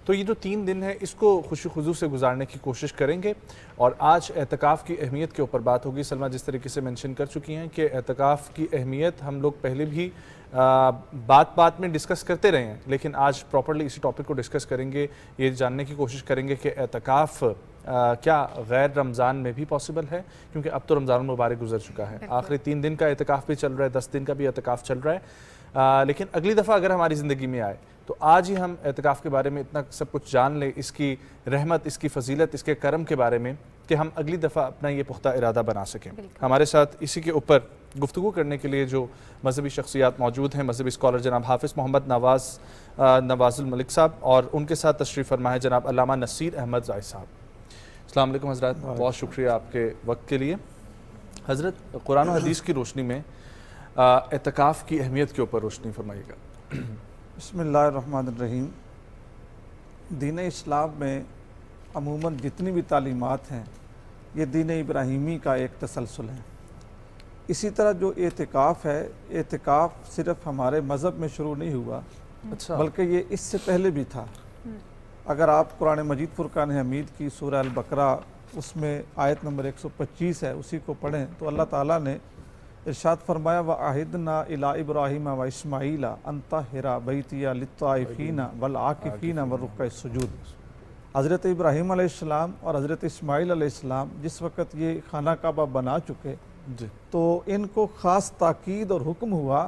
तो ये जो 3 दिन है इसको खुशी खुजू से गुजारने की कोशिश करेंगे। और आज एतकाफ़ की अहमियत के ऊपर बात होगी। सलमा जिस तरीके से मेंशन कर चुकी हैं कि एतकाफ़ की अहमियत हम लोग पहले भी बात बात में डिस्कस करते रहे हैं, लेकिन आज प्रॉपर्ली इसी टॉपिक को डिस्कस करेंगे। ये जानने की कोशिश करेंगे कि एतकाफ़ क्या गैर रमज़ान में भी पॉसिबल है, क्योंकि अब तो रमज़ान मुबारक गुजर चुका है, आखिरी 3 दिन का एतकाफ़ भी चल रहा है, 10 दिन का भी एतकाफ़ चल रहा है। लेकिन अगली दफ़ा अगर हमारी ज़िंदगी में आए तो आज ही हम एतकाफ़ के बारे में इतना सब कुछ जान लें, इसकी रहमत, इसकी फजीलत, इसके करम के बारे में, कि हम अगली दफ़ा अपना ये पुख्ता इरादा बना सकें। हमारे साथ इसी के ऊपर गुफ्तगू करने के लिए जो मजहबी शख्सियात मौजूद हैं, मजहबी स्कॉलर जनाब हाफिज़ मोहम्मद नवाज़ुल मलिक साहब, और उनके साथ तशरीफ़ फरमा है जनाब अल्लामा नसीर अहमद ज़ाहिद साहब। अस्सलाम वालेकुम हज़रत, बहुत शुक्रिया आपके वक्त के लिए। हज़रत, कुरान और हदीस की रोशनी में एतकाफ़ की अहमियत के ऊपर रोशनी फरमाइएगा। बिस्मिल्लाहिर्रहमानिर्रहीम। दीन इस्लाम में अमूमन जितनी भी तालीमात हैं ये दीन इब्राहीमी का एक तसलसल है। इसी तरह जो एतिकाफ़ है, एतिकाफ़ सिर्फ हमारे मज़हब में शुरू नहीं हुआ, अच्छा, बल्कि ये इससे पहले भी था। अगर आप कुरान मजीद फुरकान हमीद की सूरह अल-बकरा उसमें आयत नंबर 125 है, उसी को पढ़ें तो अल्लाह ताला ने इरशाद फरमाया, व आहिदना इला इब्राहीम व इस्माईला अंतहिरा बैतिया लित्ताइफीना वल आकिफीना व रुक्का सुजूद। हज़रत इब्राहीम अलैहिस्सलाम और हज़रत इस्माईल अलैहिस्सलाम जिस वक़्त ये खाना काबा बना चुके तो इनको ख़ास ताकीद और हुक्म हुआ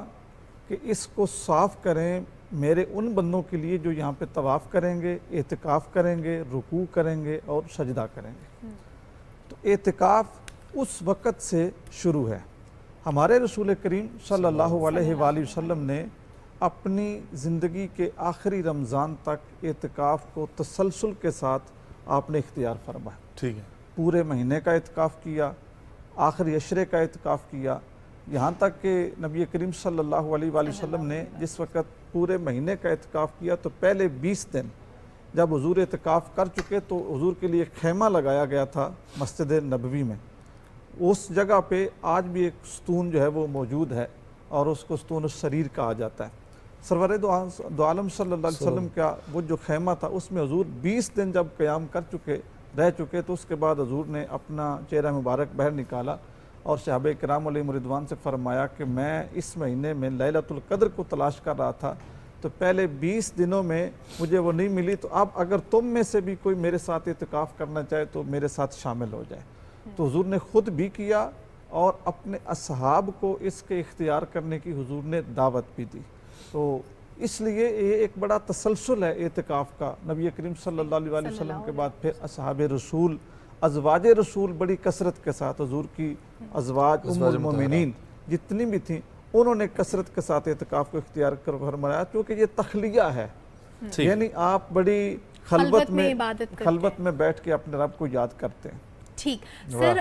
कि इसको साफ़ करें, मेरे उन बंदों के लिए जो यहाँ पे तवाफ़ करेंगे, एतिकाफ़ करेंगे, रुकू करेंगे और सजदा करेंगे। तो एतिकाफ़ उस वक़्त से शुरू है। हमारे रसूल करीम सल्लल्लाहु अलैहि वसल्लम ने अपनी ज़िंदगी के आखिरी रमज़ान तक एतिकाफ़ को तसलसल के साथ आपने इख्तियार फरमाया। ठीक है। पूरे महीने का एतिकाफ़ किया, आखिरी अशरे का एतिकाफ़ किया, यहाँ तक कि नबी करीम सल्लल्लाहु अलैहि वसल्लम ने जिस वक़्त पूरे महीने का एतिकाफ़ किया तो पहले 20 दिन जब हुजूर एतिकाफ़ कर चुके तो हुजूर के लिए खैमा लगाया गया था मस्जिद नबवी में। उस जगह पे आज भी एक स्तून जो है वो मौजूद है और उसको स्तून शरीर कहा जाता है। सरवर दो आलम सल्लल्लाहु अलैहि वसल्लम का वो जो खैमा था उसमें हुजूर 20 दिन जब क़याम रह चुके तो उसके बाद हुजूर ने अपना चेहरा मुबारक बाहर निकाला और सहाबे किराम अलैहिम रिदवान से फरमाया कि मैं इस महीने में लैलतुल क़द्र को तलाश कर रहा था, तो पहले 20 दिनों में मुझे वो नहीं मिली, तो अब अगर तुम में से भी कोई मेरे साथ इत्तिकाफ़ करना चाहे तो मेरे साथ शामिल हो जाए। तो हुजूर ने ख़ुद भी किया और अपने असहाब को इसके इख्तियार करने की हुजूर ने दावत भी दी। तो इसलिए ये एक बड़ा तसलसल है एतिकाफ़ का। नबी करीम सल्लल्लाहु अलैहि वसल्लम के बाद फिर असहाब रसूल, अज़वाज रसूल बड़ी कसरत के साथ, हुजूर की अज़वाज उम्मुल मोमिनीन जितनी भी थी उन्होंने कसरत के साथ एतिकाफ़ को इख्तियार कर फरमाया, क्योंकि ये तखलिया है, यानी आप बड़ी खलवत में बैठ के अपने रब को याद करते हैं। ठीक सर,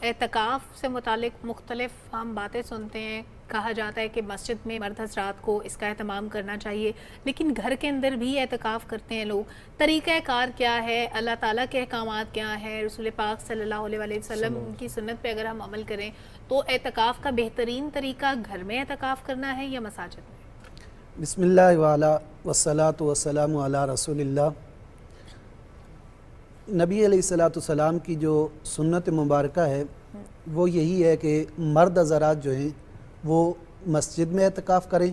एतिकाफ़ से मुतालिक मुख्तलिफ हम बातें सुनते हैं। कहा जाता है कि मस्जिद में मर्द हज़रात को इसका एहतमाम करना चाहिए, लेकिन घर के अंदर भी एतिकाफ़ करते हैं लोग। तरीक़ाकार क्या है, अल्लाह ताला के अहकामात क्या है, रसूल पाक सल्लल्लाहु अलैहि वसल्लम की सुन्नत पे अगर हम अमल करें तो एतिकाफ़ का बेहतरीन तरीका घर में एतिकाफ़ करना है या मसाजिद में? बिस्मिल्लाह वाला वस्सलातु वस्सलामु अला रसूलिल्लाह। नबी अलैहिस्सलातु सलाम की जो सुन्नत मुबारक है वो यही है कि मर्द हज़रात जो हैं वो मस्जिद में एतिकाफ़ करें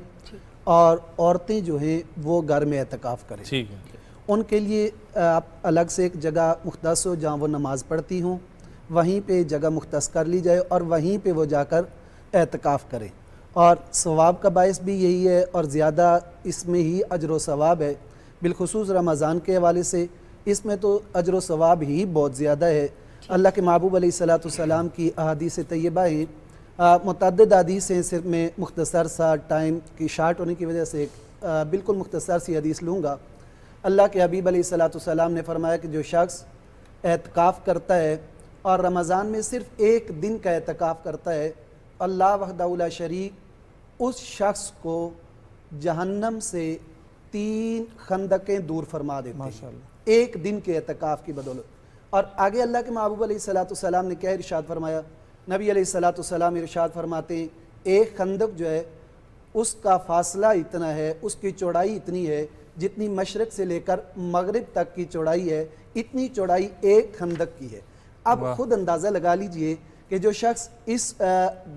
और औरतें जो हैं वो घर में एतिकाफ़ करें। ठीक है। उनके लिए आप अलग से एक जगह मुख्तस हो जहाँ वो नमाज़ पढ़ती हों, वहीं पे जगह मुख्तस कर ली जाए और वहीं पे वो जाकर एतिकाफ़ करें। और सवाब का बायस भी यही है और ज़्यादा इसमें ही अजर व सवाब है, बिलखुसूस रमज़ान के हवाले से इसमें तो अजर व सवाब ही बहुत ज़्यादा है। अल्लाह के महबूब अलैहिस्सलातु सलाम की अहादीस तय्यबा हैं, मुतअद्दिद हदीस हैं, सिर्फ मैं मुख्तसर सा टाइम की शार्ट होने की वजह से बिल्कुल मुख्तसर सी हदीस लूँगा। अल्लाह के हबीब अलैहिस्सलातु सलाम ने फरमाया कि जो शख्स एतिकाफ़ करता है और रमज़ान में सिर्फ एक दिन का एतिकाफ़ करता है, अल्लाह वहदहू ला शरीक उस शख्स को जहन्नम से 3 खंदकें दूर फरमा देते हैं एक दिन के एतिकाफ़ की बदौलत। और आगे अल्लाह के महबूब अलैहिस्सलातु सलाम ने क्या इरशाद फरमाया? नबी अलैहिस्सलातु सलाम इरशाद फरमाते हैं एक खंदक जो है उसका फासला इतना है, उसकी चौड़ाई इतनी है जितनी मशरक़ से लेकर मगरिब तक की चौड़ाई है, इतनी चौड़ाई एक खंदक की है। अब खुद अंदाज़ा लगा लीजिए कि जो शख्स इस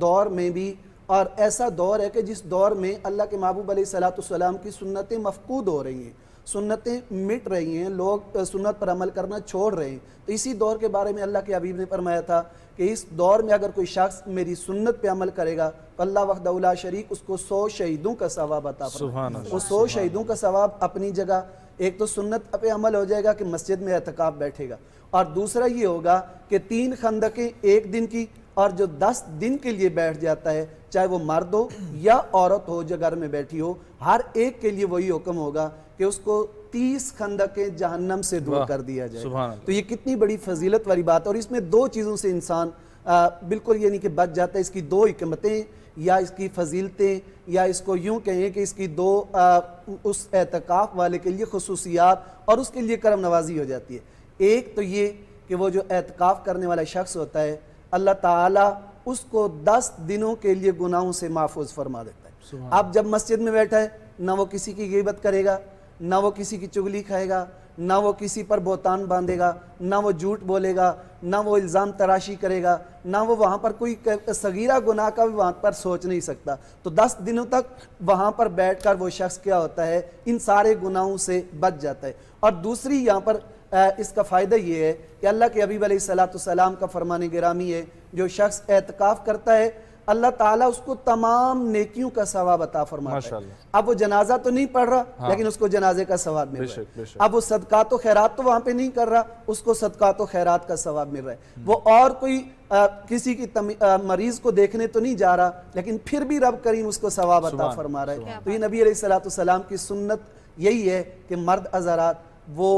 दौर में भी, और ऐसा दौर है कि जिस दौर में अल्लाह के महबूब अलैहिस्सलातु सलाम की सुन्नतें मफकूद हो रही हैं, सुन्नतें मिट रही हैं, लोग सुन्नत पर अमल करना छोड़ रहे हैं, तो इसी दौर के बारे में अल्लाह के हबीब ने फरमाया था कि इस दौर में अगर कोई शख्स मेरी सुन्नत पे अमल करेगा तो अल्लाह वहदहू ला शरीक उसको 100 शहीदों का सवाब अता फरमाएगा। वो 100 शहीदों का सवाब अपनी जगह, एक तो सुन्नत पे अमल हो जाएगा कि मस्जिद में एतिकाफ़ बैठेगा, और दूसरा ये होगा कि 3 खंदकें एक दिन की, और जो 10 दिन के लिए बैठ जाता है, चाहे वो मर्द हो या औरत हो जो घर में बैठी हो, हर एक के लिए वही हुक्म होगा कि उसको 30 खंदकें जहन्नम से दूर कर दिया जाए। तो ये कितनी बड़ी फजीलत वाली बात है। और इसमें 2 चीज़ों से इंसान बिल्कुल ये नहीं कि बच जाता है, इसकी 2 हिकमतें या इसकी फजीलतें, या इसको यूँ कहें कि इसकी 2 उस एतिकाफ़ वाले के लिए खुसूसियात और उसके लिए करम नवाजी हो जाती है। एक तो ये कि वो जो एतिकाफ़ करने वाला शख्स होता है, अल्लाह ताला उसको 10 दिनों के लिए गुनाहों से महफूज फरमा देता है। अब जब मस्जिद में बैठा है, ना वो किसी की ग़ीबत करेगा, ना वो किसी की चुगली खाएगा, ना वो किसी पर बोतान बांधेगा, ना वो झूठ बोलेगा, ना वो इल्ज़ाम तराशी करेगा, ना वो वहाँ पर कोई सगीरा गुनाह का भी वहाँ पर सोच नहीं सकता। तो 10 दिनों तक वहाँ पर बैठकर वो शख्स क्या होता है, इन सारे गुनाहों से बच जाता है। और दूसरी यहाँ पर इसका फ़ायदा ये है कि अल्लाह के हबीब अलैहिस्सलातु सलाम का फरमान गिरामी है, जो शख्स एतिकाफ़ करता है अल्लाह ताला उसको तमाम नेकियों का सवाब अता फरमाता है। माशाअल्लाह। अब वो जनाजा तो नहीं पढ़ रहा, हाँ। लेकिन उसको जनाजे का सवाब मिल रहा बेशक, है। बेशक। अब वो सदकात व खैरात तो वहां पे नहीं कर रहा, उसको सदकात व खैरात का सवाब मिल रहा है। वो और कोई किसी की मरीज को देखने तो नहीं जा रहा, लेकिन फिर भी रब करीम उसको सवाब अता फरमा रहा है। तो ये नबी अलैहिस्सलाम की सुन्नत यही है कि मर्द हज़रात वो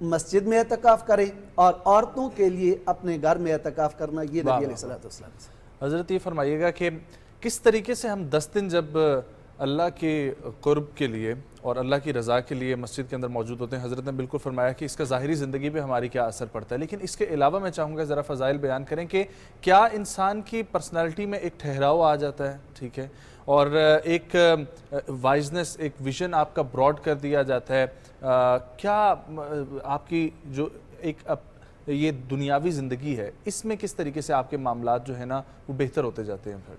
मस्जिद में एतकाफ करें और औरतों के लिए अपने घर में एतकाफ करना, ये नबी अलैहिस्सलाम। हज़रत ये फरमाइएगा कि किस तरीके से हम 10 दिन जब अल्लाह के कुर्ब के लिए और अल्लाह की रज़ा के लिए मस्जिद के अंदर मौजूद होते हैं, हज़रत ने बिल्कुल फरमाया कि इसका ज़ाहिरी ज़िंदगी पे हमारी क्या असर पड़ता है, लेकिन इसके अलावा मैं चाहूँगा ज़रा फ़ज़ाइल बयान करें कि क्या इंसान की पर्सनालिटी में एक ठहराव आ जाता है, ठीक है, और एक वाइजनेस, एक विजन आपका ब्रॉड कर दिया जाता है। क्या आपकी जो एक ये दुनियावी ज़िंदगी है, इसमें किस तरीके से आपके मामलात जो है ना वो बेहतर होते जाते हैं? फिर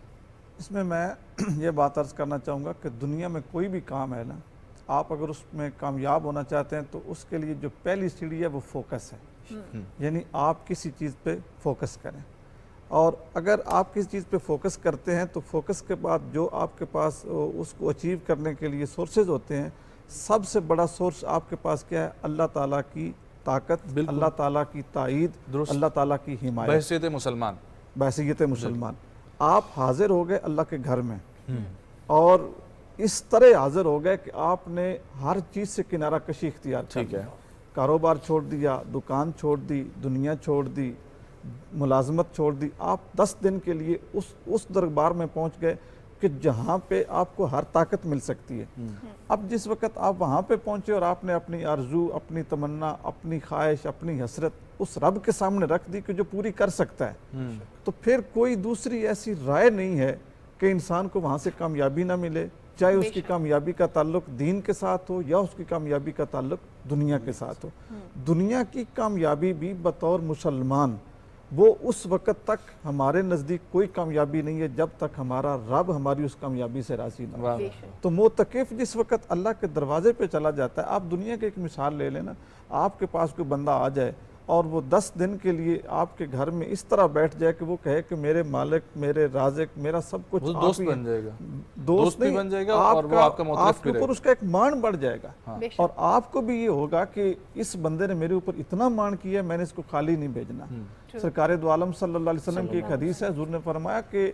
इसमें मैं ये बात अर्ज़ करना चाहूँगा कि दुनिया में कोई भी काम है ना, आप अगर उसमें कामयाब होना चाहते हैं तो उसके लिए जो पहली सीढ़ी है वो फोकस है। यानी आप किसी चीज़ पे फोकस करें, और अगर आप किसी चीज़ पे फोकस करते हैं तो फोकस के बाद जो आपके पास उसको अचीव करने के लिए सोर्सेज होते हैं, सबसे बड़ा सोर्स आपके पास क्या है? अल्लाह ताला की ताकत, अल्लाह ताला की ताईद, अल्लाह ताला की हिमायत। बहसीयत मुसलमान, बहसीयत मुसलमान आप हाजिर हो गए अल्लाह के घर में, और इस तरह हाजिर हो गए कि आपने हर चीज़ से किनारा कशी इख्तियार कर लिया। कारोबार छोड़ दिया, दुकान छोड़ दी, दुनिया छोड़ दी, मुलाजमत छोड़ दी, आप 10 दिन के लिए उस दरबार में पहुंच गए कि जहाँ पे आपको हर ताकत मिल सकती है। अब जिस वक्त आप वहाँ पे पहुँचे और आपने अपनी आरजू, अपनी तमन्ना, अपनी ख्वाहिश, अपनी हसरत उस रब के सामने रख दी कि जो पूरी कर सकता है, तो फिर कोई दूसरी ऐसी राय नहीं है कि इंसान को वहाँ से कामयाबी ना मिले, चाहे उसकी कामयाबी का ताल्लुक दीन के साथ हो या उसकी कामयाबी का ताल्लुक दुनिया के साथ हो। दुनिया की कामयाबी भी बतौर मुसलमान वो उस वक़्त तक हमारे नज़दीक कोई कामयाबी नहीं है जब तक हमारा रब हमारी उस कामयाबी से राज़ी ना हो। तो मोतकिफ़ जिस वक़्त अल्लाह के दरवाजे पे चला जाता है, आप दुनिया की एक मिसाल ले लेना, आपके पास कोई बंदा आ जाए और वो 10 दिन के लिए आपके घर में इस तरह बैठ जाए कि वो कहे कि मेरे मालिक, मेरे राज़िक, मेरा सब कुछ दोस्त बन जाएगा, दोस्त भी बन जाएगा, और वो आपका आपके ऊपर उसका एक मान बढ़ जाएगा। और आपको भी ये होगा कि इस बंदे ने मेरे ऊपर इतना मान किया, मैंने इसको खाली नहीं भेजना। सरकार दो आलम सल्लल्लाहु अलैहि वसल्लम की एक हदीस है, हुज़ूर ने फरमाया कि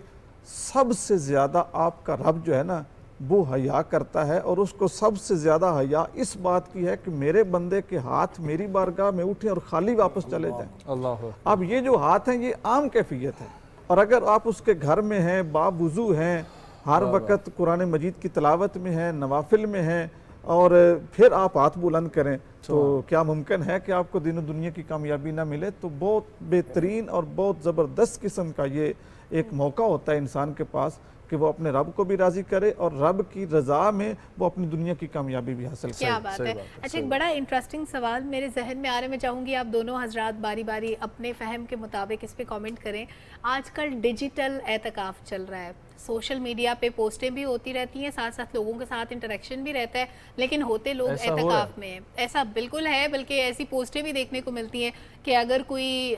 सबसे ज़्यादा आपका रब जो है ना वो हया करता है, और उसको सबसे ज़्यादा हया इस बात की है कि मेरे बंदे के हाथ मेरी बारगाह में उठे और खाली वापस चले जाएं। अल्लाह। अब ये जो हाथ हैं ये आम कैफियत है, और अगर आप उसके घर में हैं, बावुज़ू हैं, हर वक्त कुरान मजीद की तिलावत में हैं, नवाफिल में हैं, और फिर आप हाथ बुलंद करें, तो क्या मुमकिन है कि आपको दीन दुनिया की कामयाबी ना मिले? तो बहुत बेहतरीन और बहुत ज़बरदस्त किस्म का ये एक मौका होता है इंसान के पास कि वो अपने रब को भी राज़ी करे और रब की रज़ा में वो अपनी दुनिया की कामयाबी भी हासिल करे। क्या बात है। अच्छा, एक बड़ा इंटरेस्टिंग सवाल मेरे जहन में आ रहा है, मैं चाहूँगी आप दोनों हजरात बारी बारी अपने फहम के मुताबिक इस पे कमेंट करें। आजकल डिजिटल एतकाफ़ चल रहा है, सोशल मीडिया पे पोस्टें भी होती रहती हैं, साथ साथ लोगों के साथ इंटरेक्शन भी रहता है, लेकिन होते लोग एतकाफ़ में हैं। ऐसा बिल्कुल है, बल्कि ऐसी पोस्टें भी देखने को मिलती हैं कि अगर कोई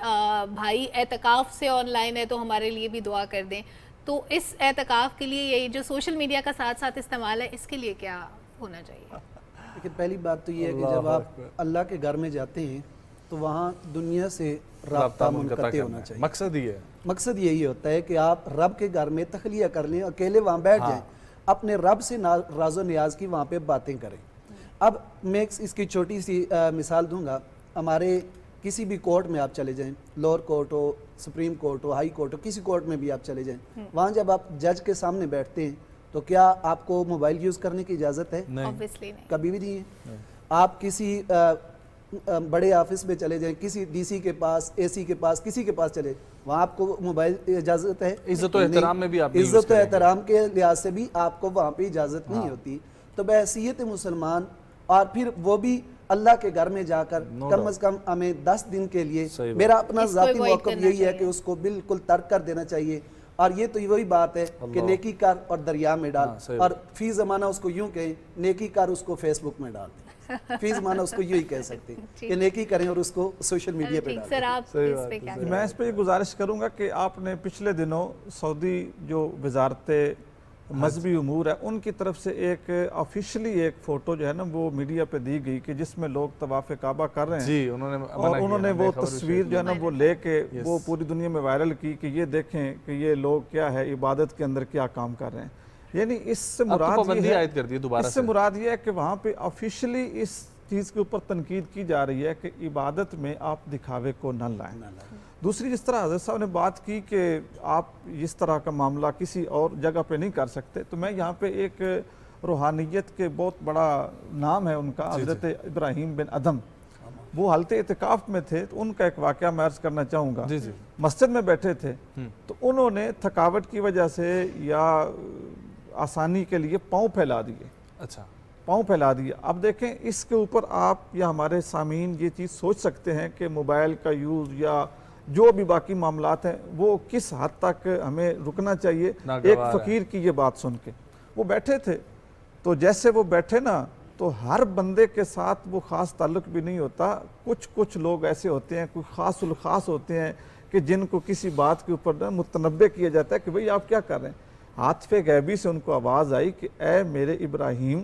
भाई एतकाफ़ से ऑनलाइन है तो हमारे लिए भी दुआ कर दें। तो इस एतकाफ़ के लिए ये जो सोशल मीडिया का साथ साथ इस्तेमाल है, इसके लिए क्या होना चाहिए? लेकिन पहली बात तो ये है कि जब आप अल्लाह के घर में जाते हैं तो वहाँ दुनिया से राब्ता मुनक़ती होना चाहिए। मकसद ही है, मकसद यही होता है कि आप रब के घर में तखलिया कर लें, अकेले वहाँ बैठ जाएं, अपने रब से राज़ो नियाज की वहाँ पे बातें करें। अब मैं इसकी छोटी सी मिसाल दूंगा। हमारे किसी भी कोर्ट में आप चले जाएं, लोअर कोर्ट हो, सुप्रीम कोर्ट हो, हाई कोर्ट हो, किसी कोर्ट में भी आप चले जाएं, वहाँ जब आप जज के सामने बैठते हैं तो क्या आपको मोबाइल यूज़ करने की इजाज़त है? ऑब्वियसली नहीं, कभी भी नहीं है। आप किसी बड़े ऑफिस में चले जाएं, किसी डीसी के पास, एसी के पास, किसी के पास चले, वहाँ आपको मोबाइल इजाज़त है? इज़्ज़त व एहतराम में भी आप इज़्ज़त व एहतराम के लिहाज से भी आपको वहाँ पे इजाज़त नहीं होती। तो बहसीयत मुसलमान, और फिर वो भी अल्लाह के घर में जाकर कम अज़ कम हमें 10 दिन के लिए, मेरा अपना ज़ाती मौक़िफ़ यही है कि उसको बिल्कुल तर्क कर देना चाहिए। और ये तो वही बात है कि नेकी कर और दरिया में डाल, और फी ज़माना उसको यूँ कहें, नेकी कर उसको फेसबुक में डाल। फीस माना उसको यूँ ही कह सकते हैं कि नेकी करें और उसको सोशल मीडिया पे डालें। सर आप इस पे क्या मैं इस पे ये गुजारिश करूंगा कि आपने पिछले दिनों सऊदी जो वजारत मजहबी उमूर है उनकी तरफ से एक ऑफिशियली एक फ़ोटो जो है ना वो मीडिया पे दी गई कि जिसमें लोग तवाफ़ काबा कर रहे हैं जी, उन्होंने वो तस्वीर जो है ना वो लेके वो पूरी दुनिया में वायरल की कि ये देखें कि ये लोग क्या है इबादत के अंदर क्या काम कर रहे हैं। यानी इससे मुराद ये है कि वहाँ पे ऑफिशियली इस चीज़ के ऊपर तनकीद की जा रही है कि इबादत में आप दिखावे को न लाएं। दूसरी, जिस तरह हज़रत साहब ने बात की कि आप इस तरह का मामला किसी और जगह पे नहीं कर सकते, तो मैं यहाँ पे एक रूहानियत के बहुत बड़ा नाम है उनका, हज़रत इब्राहीम बिन अदम, वो हालत इतिकाफ में थे, तो उनका एक वाक़या मैं अर्ज़ करना चाहूँगा। मस्जिद में बैठे थे तो उन्होंने थकावट की वजह से या आसानी के लिए पाँव फैला दिए। अच्छा, पाँव फैला दिए। अब देखें इसके ऊपर आप या हमारे सामीन ये चीज़ सोच सकते हैं कि मोबाइल का यूज़ या जो भी बाकी मामलात हैं वो किस हद तक हमें रुकना चाहिए। एक फ़कीर की ये बात सुन के वो बैठे थे, तो जैसे वो बैठे ना तो हर बंदे के साथ वो ख़ास ताल्लुक़ भी नहीं होता। कुछ लोग ऐसे होते हैं, कुछ ख़ास होते हैं कि जिनको किसी बात के ऊपर ना मुतनब्बे किया जाता है कि भाई आप क्या कर रहे हैं। हाथफ़े गैबी से उनको आवाज़ आई कि ए मेरे इब्राहीम,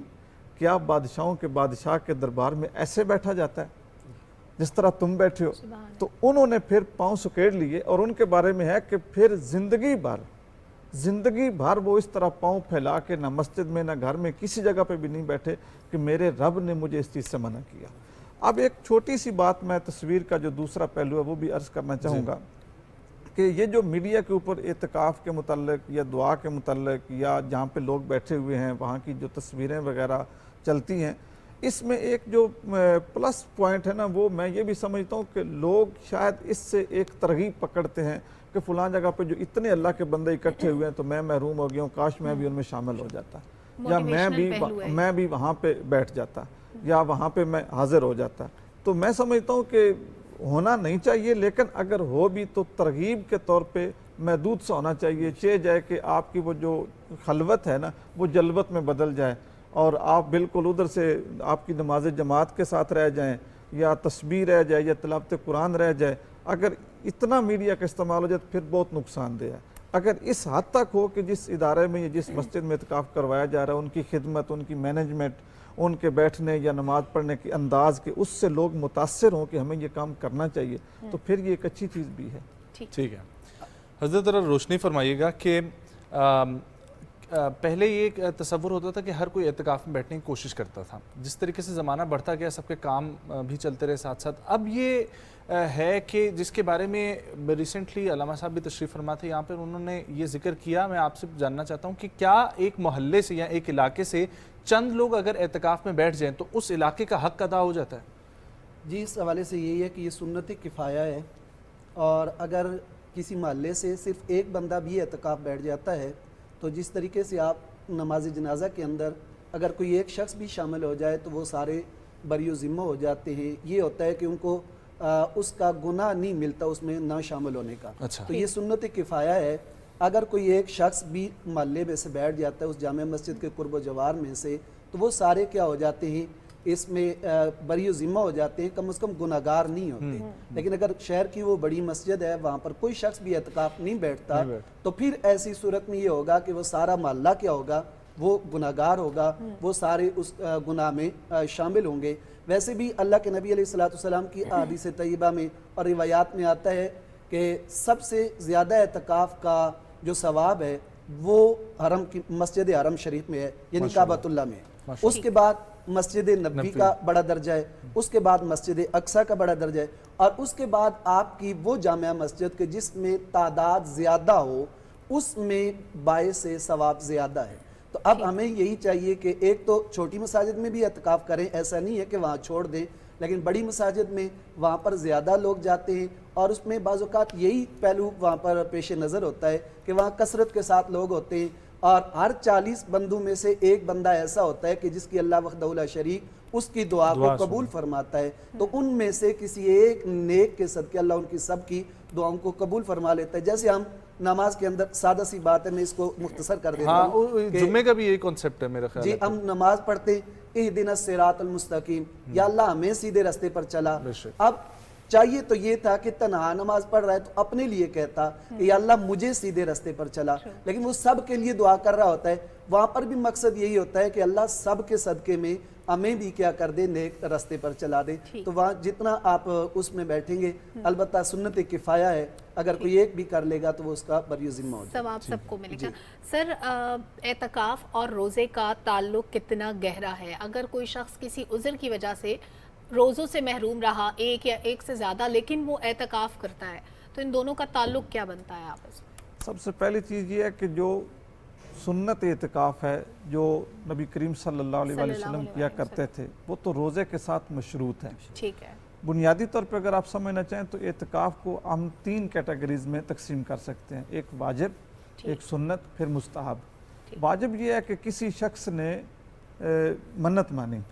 क्या बादशाहों के बादशाह के दरबार में ऐसे बैठा जाता है जिस तरह तुम बैठे हो। तो उन्होंने फिर पाँव सुकेड़ लिए और उनके बारे में है कि फिर ज़िंदगी भर वो इस तरह पाँव फैला के ना मस्जिद में ना घर में किसी जगह पे भी नहीं बैठे कि मेरे रब ने मुझे इस चीज़ से मना किया। अब एक छोटी सी बात मैं तस्वीर का जो दूसरा पहलू है वो भी अर्ज़ करना चाहूँगा कि ये जो मीडिया के ऊपर एतकाफ़ के मुतल्लिक या दुआ के मुतल्लिक या जहाँ पे लोग बैठे हुए हैं वहाँ की जो तस्वीरें वगैरह चलती हैं, इसमें एक जो प्लस पॉइंट है ना वो मैं ये भी समझता हूँ कि लोग शायद इससे एक तरगीब पकड़ते हैं कि फ़लाँ जगह पे जो इतने अल्लाह के बंदे इकट्ठे हुए हैं तो मैं महरूम हो गया हूँ, काश मैं भी उनमें शामिल हो जाता या मैं भी वहाँ पे बैठ जाता या वहाँ पे मैं हाजिर हो जाता। तो मैं समझता हूँ कि होना नहीं चाहिए, लेकिन अगर हो भी तो तरगीब के तौर पे महदूद सा होना चाहिए। चे जाए कि आपकी वो जो खलवत है ना वो जलवत में बदल जाए और आप बिल्कुल उधर से आपकी नमाज जमात के साथ रह जाएं या तस्बीह रह जाए या तिलावत कुरान रह जाए। अगर इतना मीडिया का इस्तेमाल हो जाए तो फिर बहुत नुकसानदेह है। अगर इस हद तक हो कि जिस इदारे में या जिस मस्जिद में इत्काफ़ करवाया जा रहा है उनकी खिदमत, उनकी मैनेजमेंट, उनके बैठने या नमाज पढ़ने के अंदाज के उससे लोग मुतासर हों कि हमें ये काम करना चाहिए, तो फिर ये एक अच्छी चीज़ भी है। ठीक है हज़रत, ज़रा रोशनी फरमाइएगा कि पहले ये तसव्वुर होता था कि हर कोई एतकाफ़ में बैठने की कोशिश करता था, जिस तरीके से ज़माना बढ़ता गया सबके काम भी चलते रहे साथ साथ। अब ये है कि जिसके बारे में रिसेंटली अल्लामा साहब भी तशरीफ़ फरमा थे यहाँ पर, उन्होंने ये जिक्र किया। मैं आपसे जानना चाहता हूँ कि क्या एक मोहल्ले से या एक इलाके से चंद लोग अगर एतकाफ़ में बैठ जाएँ तो उस इलाके का हक़ अदा हो जाता है? जी, इस हवाले से यही है कि ये सुन्नत किफ़ाया है, और अगर किसी मोहल्ले से सिर्फ़ एक बंदा भी एतकाफ़ बैठ जाता है तो जिस तरीके से आप नमाज जनाजा के अंदर अगर कोई एक शख्स भी शामिल हो जाए तो वो सारे बरी ज़िम्मा हो जाते हैं। ये होता है कि उनको उसका गुनाह नहीं मिलता उसमें ना शामिल होने का। अच्छा। तो ये सुन्नत किफ़ाया है। अगर कोई एक शख्स भी मोहल्ले में से बैठ जाता है उस जामे मस्जिद के कुर्ब जवार में से, तो वो सारे क्या हो जाते हैं, इसमें बरी ज़िम्मा हो जाते हैं, कम से कम गुनाहगार नहीं होते। लेकिन अगर शहर की वो बड़ी मस्जिद है वहाँ पर कोई शख्स भी एतकाफ़ नहीं बैठता तो फिर ऐसी सूरत में ये होगा कि वो सारा मोहल्ला क्या होगा, वो गुनाहगार होगा, वो सारे उस गुनाह में शामिल होंगे। वैसे भी अल्लाह के नबी अलैहिस्सलाम की हदीस तय्यबा में और रिवायात में आता है कि सबसे ज़्यादा एतकाफ़ का जो सवाब है वो हरम की मस्जिद हरम शरीफ में है, यानी काबतुल्लाह में। उसके बाद मस्जिद नबी का बड़ा दर्जा है, उसके बाद मस्जिद अक्सा का बड़ा दर्जा है, और उसके बाद आपकी वो जामिया मस्जिद के जिसमें तादाद ज़्यादा हो उसमें बायस सवाब ज़्यादा है। तो अब हमें यही चाहिए कि एक तो छोटी मसाजिद में भी एतकाफ़ करें, ऐसा नहीं है कि वहाँ छोड़ दें, लेकिन बड़ी मसाजिद में वहाँ पर ज़्यादा लोग जाते हैं और उसमें बाज़-औक़ात यही पहलू वहाँ पर पेश नज़र होता है कि वहाँ कसरत के साथ लोग होते हैं और हर 40 बंदों में से एक बंदा ऐसा होता है कि जिसकी अल्लाह वहदहू ला शरीक उसकी दुआ को कबूल फरमाता है। तो उनमें से किसी एक नेक के सदक़े अल्लाह उनकी सब की दुआओं को कबूल फरमा लेता है। जैसे हम नमाज के अंदर सादा सी बात है, मैं इसको मुख्तसर कर देता हाँ, हूँ। जुम्मे का भी यही कॉन्सेप्ट है मेरा ख्याल जी, है। हम नमाज पढ़ते इहदिना सिरातल मुस्तकीम, या अल्लाह हमें सीधे रास्ते पर चला। अब चाहिए तो ये था कि तन्हा नमाज पढ़ रहा है तो अपने लिए कहता कि या अल्लाह मुझे सीधे रास्ते पर चला, लेकिन वो सब के लिए दुआ कर रहा होता है। वहां पर भी मकसद यही होता है कि अल्लाह सब के सदके में हमें भी क्या कर दे, नेक रास्ते पर चला दे। तो वहाँ जितना आप उसमें बैठेंगे, अलबत्ता सुन्नत किफ़ाया है, अगर कोई एक भी कर लेगा तो वो उसका बरी जिम्मा हो जाएगा। सब आप सबको मिलेगा। सर, एतकाफ और रोज़े का ताल्लुक कितना गहरा है? अगर कोई शख्स किसी उज़र की वजह से रोज़ों से महरूम रहा, एक या एक से ज़्यादा, लेकिन वो एतकाफ करता है, तो इन दोनों का ताल्लुक क्या बनता है आपस में? सबसे पहली चीज़ ये है कि जो सुन्नत एतकाफ़ है जो नबी करीम सल्लल्लाहु अलैहि वसल्लम किया करते थे, वो तो रोज़े के साथ मशरूत है। ठीक है। बुनियादी तौर पर अगर आप समझना चाहें तो एतकाफ़ को हम 3 कैटेगरीज में तकसीम कर सकते हैं, एक वाजिब, एक सुन्नत, फिर मुस्तहब। वाजिब ये है कि किसी शख्स ने मन्नत मानी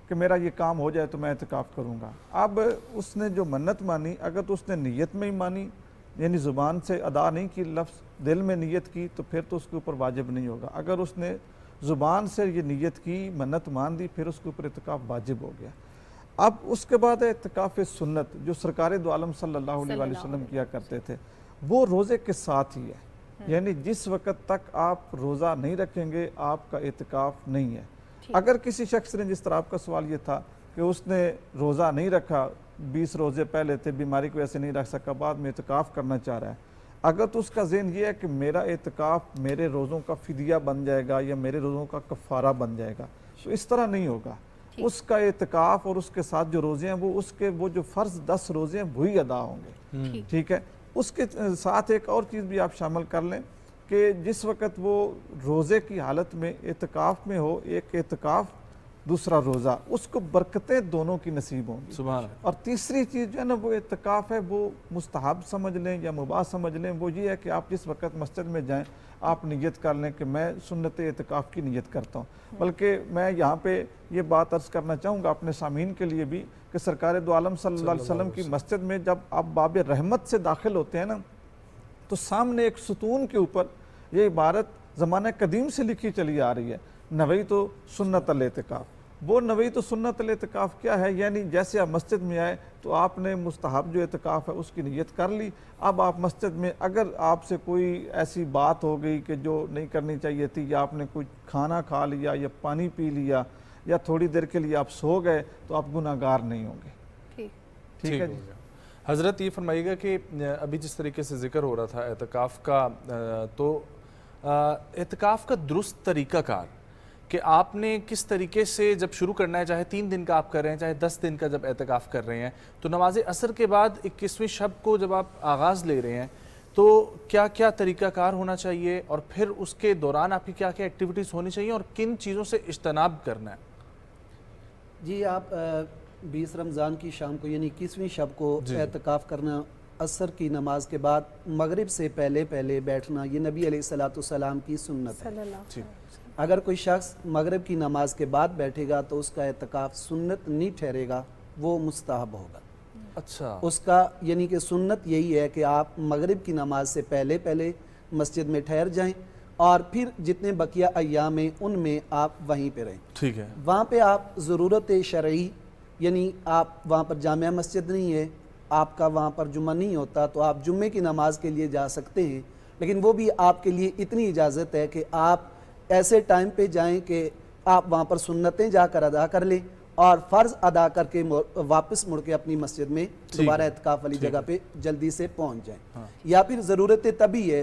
कि मेरा ये काम हो जाए तो मैं एतकाफ़ करूँगा। अब उसने जो मन्नत मानी, अगर तो उसने नीयत में ही मानी, यानी ज़ुबान से अदा नहीं की, लफ्ज़ दिल में नीयत की, तो फिर तो उसके ऊपर वाजिब नहीं होगा। अगर उसने ज़ुबान से ये नीयत की, मन्नत मान दी, फिर उसके ऊपर इत्काफ़ वाजिब हो गया। अब उसके बाद है इत्काफ़ सुन्नत, जो सरकार दो आलम सल्लल्लाहु अलैहि वसल्लम किया करते थे, वो रोज़े के साथ ही है। यानी जिस वक़्त तक आप रोज़ा नहीं रखेंगे आपका इत्काफ़ नहीं है। अगर किसी शख्स ने, जिस तरह आपका सवाल ये था कि उसने रोज़ा नहीं रखा, 20 रोज़े पहले थे, बीमारी की वजह से नहीं रख सका, बाद में इत्काफ़ करना चाह रहा है, अगर तो उसका ज़हन ये है कि मेरा इत्काफ़ मेरे रोज़ों का फ़िदिया बन जाएगा या मेरे रोज़ों का कफ़ारा बन जाएगा, तो इस तरह नहीं होगा। उसका इत्काफ़ और उसके साथ जो रोज़े हैं वो जो फ़र्ज़ 10 रोज़े हैं वही अदा होंगे। ठीक है। उसके साथ एक और चीज़ भी आप शामिल कर लें कि जिस वक़्त वो रोज़े की हालत में इत्काफ़ में हो, एक इत्काफ़ दूसरा रोज़ा, उसको बरकतें दोनों की नसीब होंगी। सुभान। और तीसरी चीज़ जो है ना, वो इत्काफ़ है, वो मुस्तहब समझ लें या मुबाह समझ लें, वो ये है कि आप जिस वक़्त मस्जिद में जाएं आप नियत कर लें कि मैं सुन्नत इत्काफ़ की नियत करता हूँ। बल्कि मैं यहाँ पे ये बात अर्ज़ करना चाहूँगा अपने सामीन के लिए भी कि सरकार दो आलम सल्लल्लाहु अलैहि वसल्लम की मस्जिद में जब आप बाब रहमत से दाखिल होते हैं ना, तो सामने एक सुतून के ऊपर ये इबारत ज़माने कदीम से लिखी चली आ रही है, नवई तो सुन्नत अल इत्काफ़। वो नवई तो सुन्नत अल इत्काफ़ क्या है? यानी जैसे आप मस्जिद में आए तो आपने मुस्तहब जो इत्काफ़ है उसकी नियत कर ली। अब आप मस्जिद में अगर आपसे कोई ऐसी बात हो गई कि जो नहीं करनी चाहिए थी, या आपने कोई खाना खा लिया या पानी पी लिया या थोड़ी देर के लिए आप सो गए, तो आप गुनाहगार नहीं होंगे। ठीक है जी। हज़रत ये फरमाइएगा कि अभी जिस तरीके से जिक्र हो रहा था एतकाफ़ का, तो एतकाफ़ का दुरुस्त तरीक़ाकार कि आपने किस तरीके से जब शुरू करना है, चाहे 3 दिन का आप कर रहे हैं, चाहे 10 दिन का जब एतकाफ़ कर रहे हैं, तो नमाज असर के बाद 21वीं शब को जब आप आगाज़ ले रहे हैं तो क्या क्या तरीक़ाकार होना चाहिए, और फिर उसके दौरान आपकी क्या क्या एक्टिविटीज़ होनी चाहिए और किन चीज़ों से इज्तनाब करना है? जी, आप 20 रमज़ान की शाम को यानी 21वीं शब को एतकाफ़ करना, असर की नमाज के बाद मगरिब से पहले पहले बैठना, ये नबी अलैहिस्सलाम की सुन्नत है। अगर कोई शख्स मगरिब की नमाज के बाद बैठेगा तो उसका एतकाफ़ सुन्नत नहीं ठहरेगा, वो मुस्तहब होगा। अच्छा। उसका यानी कि सुन्नत यही है कि आप मगरिब की नमाज से पहले पहले मस्जिद में ठहर जाएं और फिर जितने बकिया अय्याम में उनमें आप वहीं पे रहें। ठीक है। वहाँ पे आप ज़रूरत शरई, यानी आप वहाँ पर जामिया मस्जिद नहीं है, आपका वहाँ पर जुम्मा नहीं होता, तो आप जुम्मे की नमाज के लिए जा सकते हैं, लेकिन वो भी आपके लिए इतनी इजाज़त है कि आप ऐसे टाइम पे जाएं कि आप वहाँ पर सुन्नतें जाकर अदा कर लें और फ़र्ज़ अदा करके वापस मुड़ के अपनी मस्जिद में दोबारा एतकाफ़ वाली जगह पे जल्दी से पहुँच जाएं। हाँ। या फिर ज़रूरत तभी है,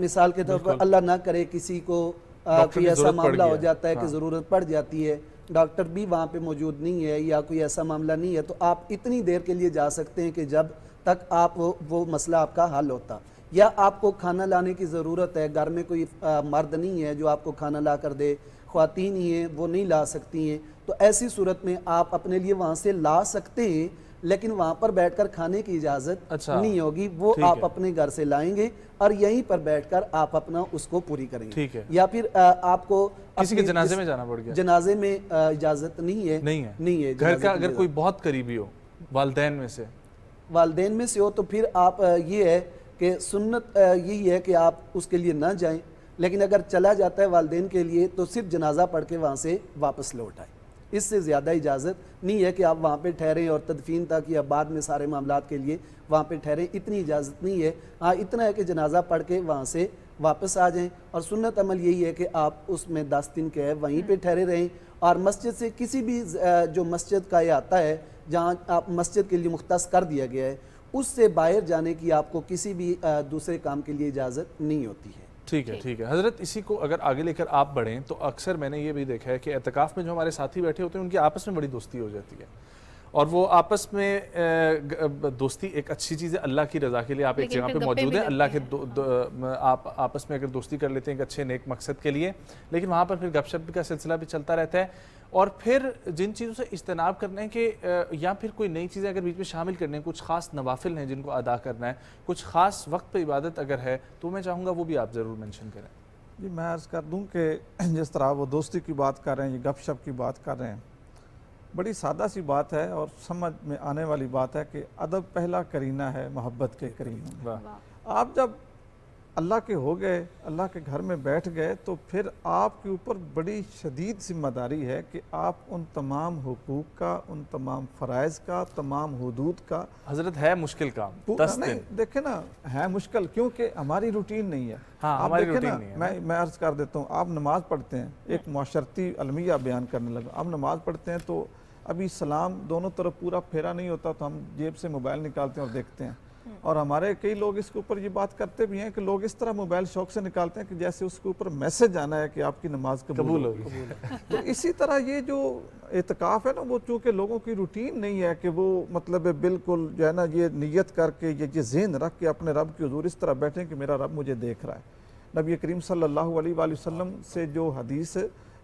मिसाल के तौर पर अल्लाह ना करे किसी को कोई ऐसा मामला हो जाता है कि ज़रूरत पड़ जाती है, डॉक्टर भी वहाँ पे मौजूद नहीं है या कोई ऐसा मामला नहीं है, तो आप इतनी देर के लिए जा सकते हैं कि जब तक आप वो मसला आपका हल होता। या आपको खाना लाने की ज़रूरत है, घर में कोई मर्द नहीं है जो आपको खाना ला कर दे, ख्वातीन ही हैं वो नहीं ला सकती हैं, तो ऐसी सूरत में आप अपने लिए वहाँ से ला सकते हैं, लेकिन वहाँ पर बैठकर खाने की इजाज़त नहीं होगी, वो आप अपने घर से लाएंगे और यहीं पर बैठकर आप अपना उसको पूरी करेंगे। ठीक है। या फिर आपको किसी के जनाजे में जाना पड़ गया, जनाजे में इजाज़त नहीं है घर का अगर कोई बहुत करीबी हो, वालिदैन में से हो, तो फिर आप ये है कि सुन्नत यही है कि आप उसके लिए ना जाएं, लेकिन अगर चला जाता है वालिदैन के लिए तो सिर्फ जनाजा पढ़ के वहाँ से वापस लौट आए। इससे ज़्यादा इजाज़त नहीं है कि आप वहाँ पे ठहरें और तदफीन तक या बाद में सारे मामलात के लिए वहाँ पे ठहरें, इतनी इजाज़त नहीं है। हाँ, इतना है कि जनाजा पढ़ के वहाँ से वापस आ जाएं, और सुन्नत अमल यही है कि आप उसमें 10 दिन के वहीं पे ठहरे रहें, और मस्जिद से किसी भी जो मस्जिद का अहाता है जहाँ आप मस्जिद के लिए मुख्तस कर दिया गया है, उससे बाहर जाने की आपको किसी भी दूसरे काम के लिए इजाज़त नहीं होती है। ठीक है, ठीक है हज़रत। इसी को अगर आगे लेकर आप बढ़ें तो अक्सर मैंने ये भी देखा है कि एतकाफ़ में जो हमारे साथी बैठे होते हैं उनकी आपस में बड़ी दोस्ती हो जाती है, और वो आपस में दोस्ती एक अच्छी चीज़ है, अल्लाह की रज़ा के लिए आप एक जगह पे मौजूद हैं, अल्लाह के आप आपस में अगर दोस्ती कर लेते हैं एक अच्छे नेक मकसद के लिए, लेकिन वहाँ पर फिर गपशप का सिलसिला भी चलता रहता है। और फिर जिन चीज़ों से इज्तनाब करना है कि या फिर कोई नई चीज़ें अगर बीच में शामिल करनी है, कुछ ख़ास नवाफिल हैं जिनको अदा करना है, कुछ ख़ास वक्त पे इबादत अगर है, तो मैं चाहूँगा वो भी आप ज़रूर मेंशन करें। जी, मैं अर्ज़ कर दूँ कि जिस तरह वो दोस्ती की बात कर रहे हैं, ये गपशप की बात कर रहे हैं, बड़ी सादा सी बात है और समझ में आने वाली बात है कि अदब पहला करीना है मोहब्बत के करीना में। आप जब अल्लाह के हो गए, अल्लाह के घर में बैठ गए, तो फिर आपके ऊपर बड़ी शदीद जिम्मेदारी है कि आप उन तमाम हुकूक का, उन तमाम फ़राइज़ का, तमाम हुदूद का। हज़रत है मुश्किल काम, 10 दिन देखे ना, है मुश्किल क्योंकि हमारी रूटीन नहीं है। हाँ, आप हमारी देखें रूटीन ना, नहीं है। मैं अर्ज़ कर देता हूँ, आप नमाज़ पढ़ते हैं, एक मुशर्रती अलमिया बयान करने लगा। आप नमाज़ पढ़ते हैं तो अभी सलाम दोनों तरफ पूरा फेरा नहीं होता, तो हम जेब से मोबाइल निकालते हैं और देखते हैं, और हमारे कई लोग इसके ऊपर ये बात करते भी हैं कि लोग इस तरह मोबाइल शौक से निकालते हैं कि जैसे उसके ऊपर मैसेज आना है कि आपकी नमाज कबूल होगी। तो इसी तरह ये जो एतकाफ़ है ना, वो चूँकि लोगों की रूटीन नहीं है कि वो मतलब बिल्कुल जो है ना ये नियत करके ये ज़हन रख के अपने रब की हुज़ूर इस तरह बैठें कि मेरा रब मुझे देख रहा है। नबी करीम सल्लल्लाहु अलैहि वसल्लम से जो हदीस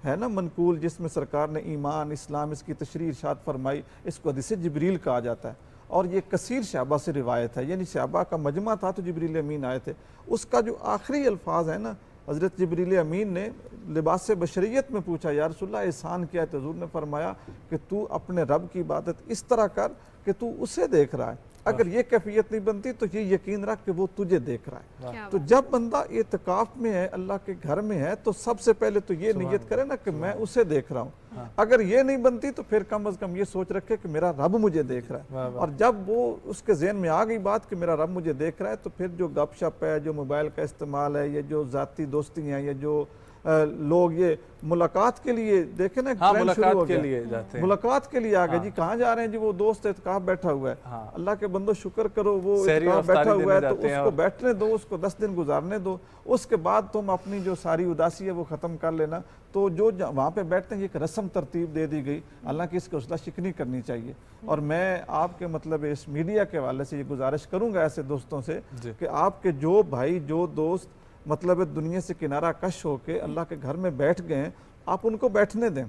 है ना मनकूल, जिसमें सरकार ने ईमान इस्लाम इसकी तशरीह इरशाद फरमाई, इसको हदीस जिब्रील कहा जाता है, और ये कसीर शहबा से रिवायत है, यानी शहबा का मजमा था तो जिब्रील अमीन आए थे। उसका जो आखिरी अल्फाज है ना, हज़रत जिब्रील अमीन ने लिबास बशरियत में पूछा, या रसूलल्लाह एहसान क्या है? तो हुज़ूर ने फरमाया कि तू अपने रब की इबादत इस तरह कर कि तू उसे देख रहा है, अगर ये कैफियत नहीं बनती तो ये यकीन रख कि वो तुझे देख रहा है। तो जब बंदा एतकाफ़ में है, अल्लाह के घर में है, तो सबसे पहले तो ये नियत करे ना कि मैं उसे देख रहा हूँ। अगर ये नहीं बनती तो फिर कम अज़ कम ये सोच रखे कि मेरा रब मुझे देख रहा है, और जब वो उसके ज़हन में आ गई बात कि मेरा रब मुझे देख रहा है, तो फिर जो गपशप है, जो मोबाइल का इस्तेमाल है, ये जो ज़ाती दोस्ती हैं, ये जो लोग ये मुलाकात के लिए देखे ना, हाँ, मुलाकात के लिए जाते हैं, मुलाकात के लिए आ गए। जी कहाँ जा रहे हैं? जी वो दोस्त एतकाफ बैठा हुआ है। अल्लाह के बंदो शुक्र करो, वो एतकाफ बैठा हुआ है तो उसको बैठने दो, उसको 10 दिन गुजारने दो, उसके बाद तुम अपनी जो सारी उदासी है वो ख़त्म कर लेना। तो जो वहाँ पे बैठते हैं, एक रस्म तरतीब दे दी गई, हालांकि इसकी हौसला शिकनी करनी चाहिए। और मैं आपके मतलब इस मीडिया के हवाले से ये गुजारिश करूँगा ऐसे दोस्तों से कि आपके जो भाई जो दोस्त मतलब दुनिया से किनारा कश होके अल्लाह के घर में बैठ गए, आप उनको बैठने दें,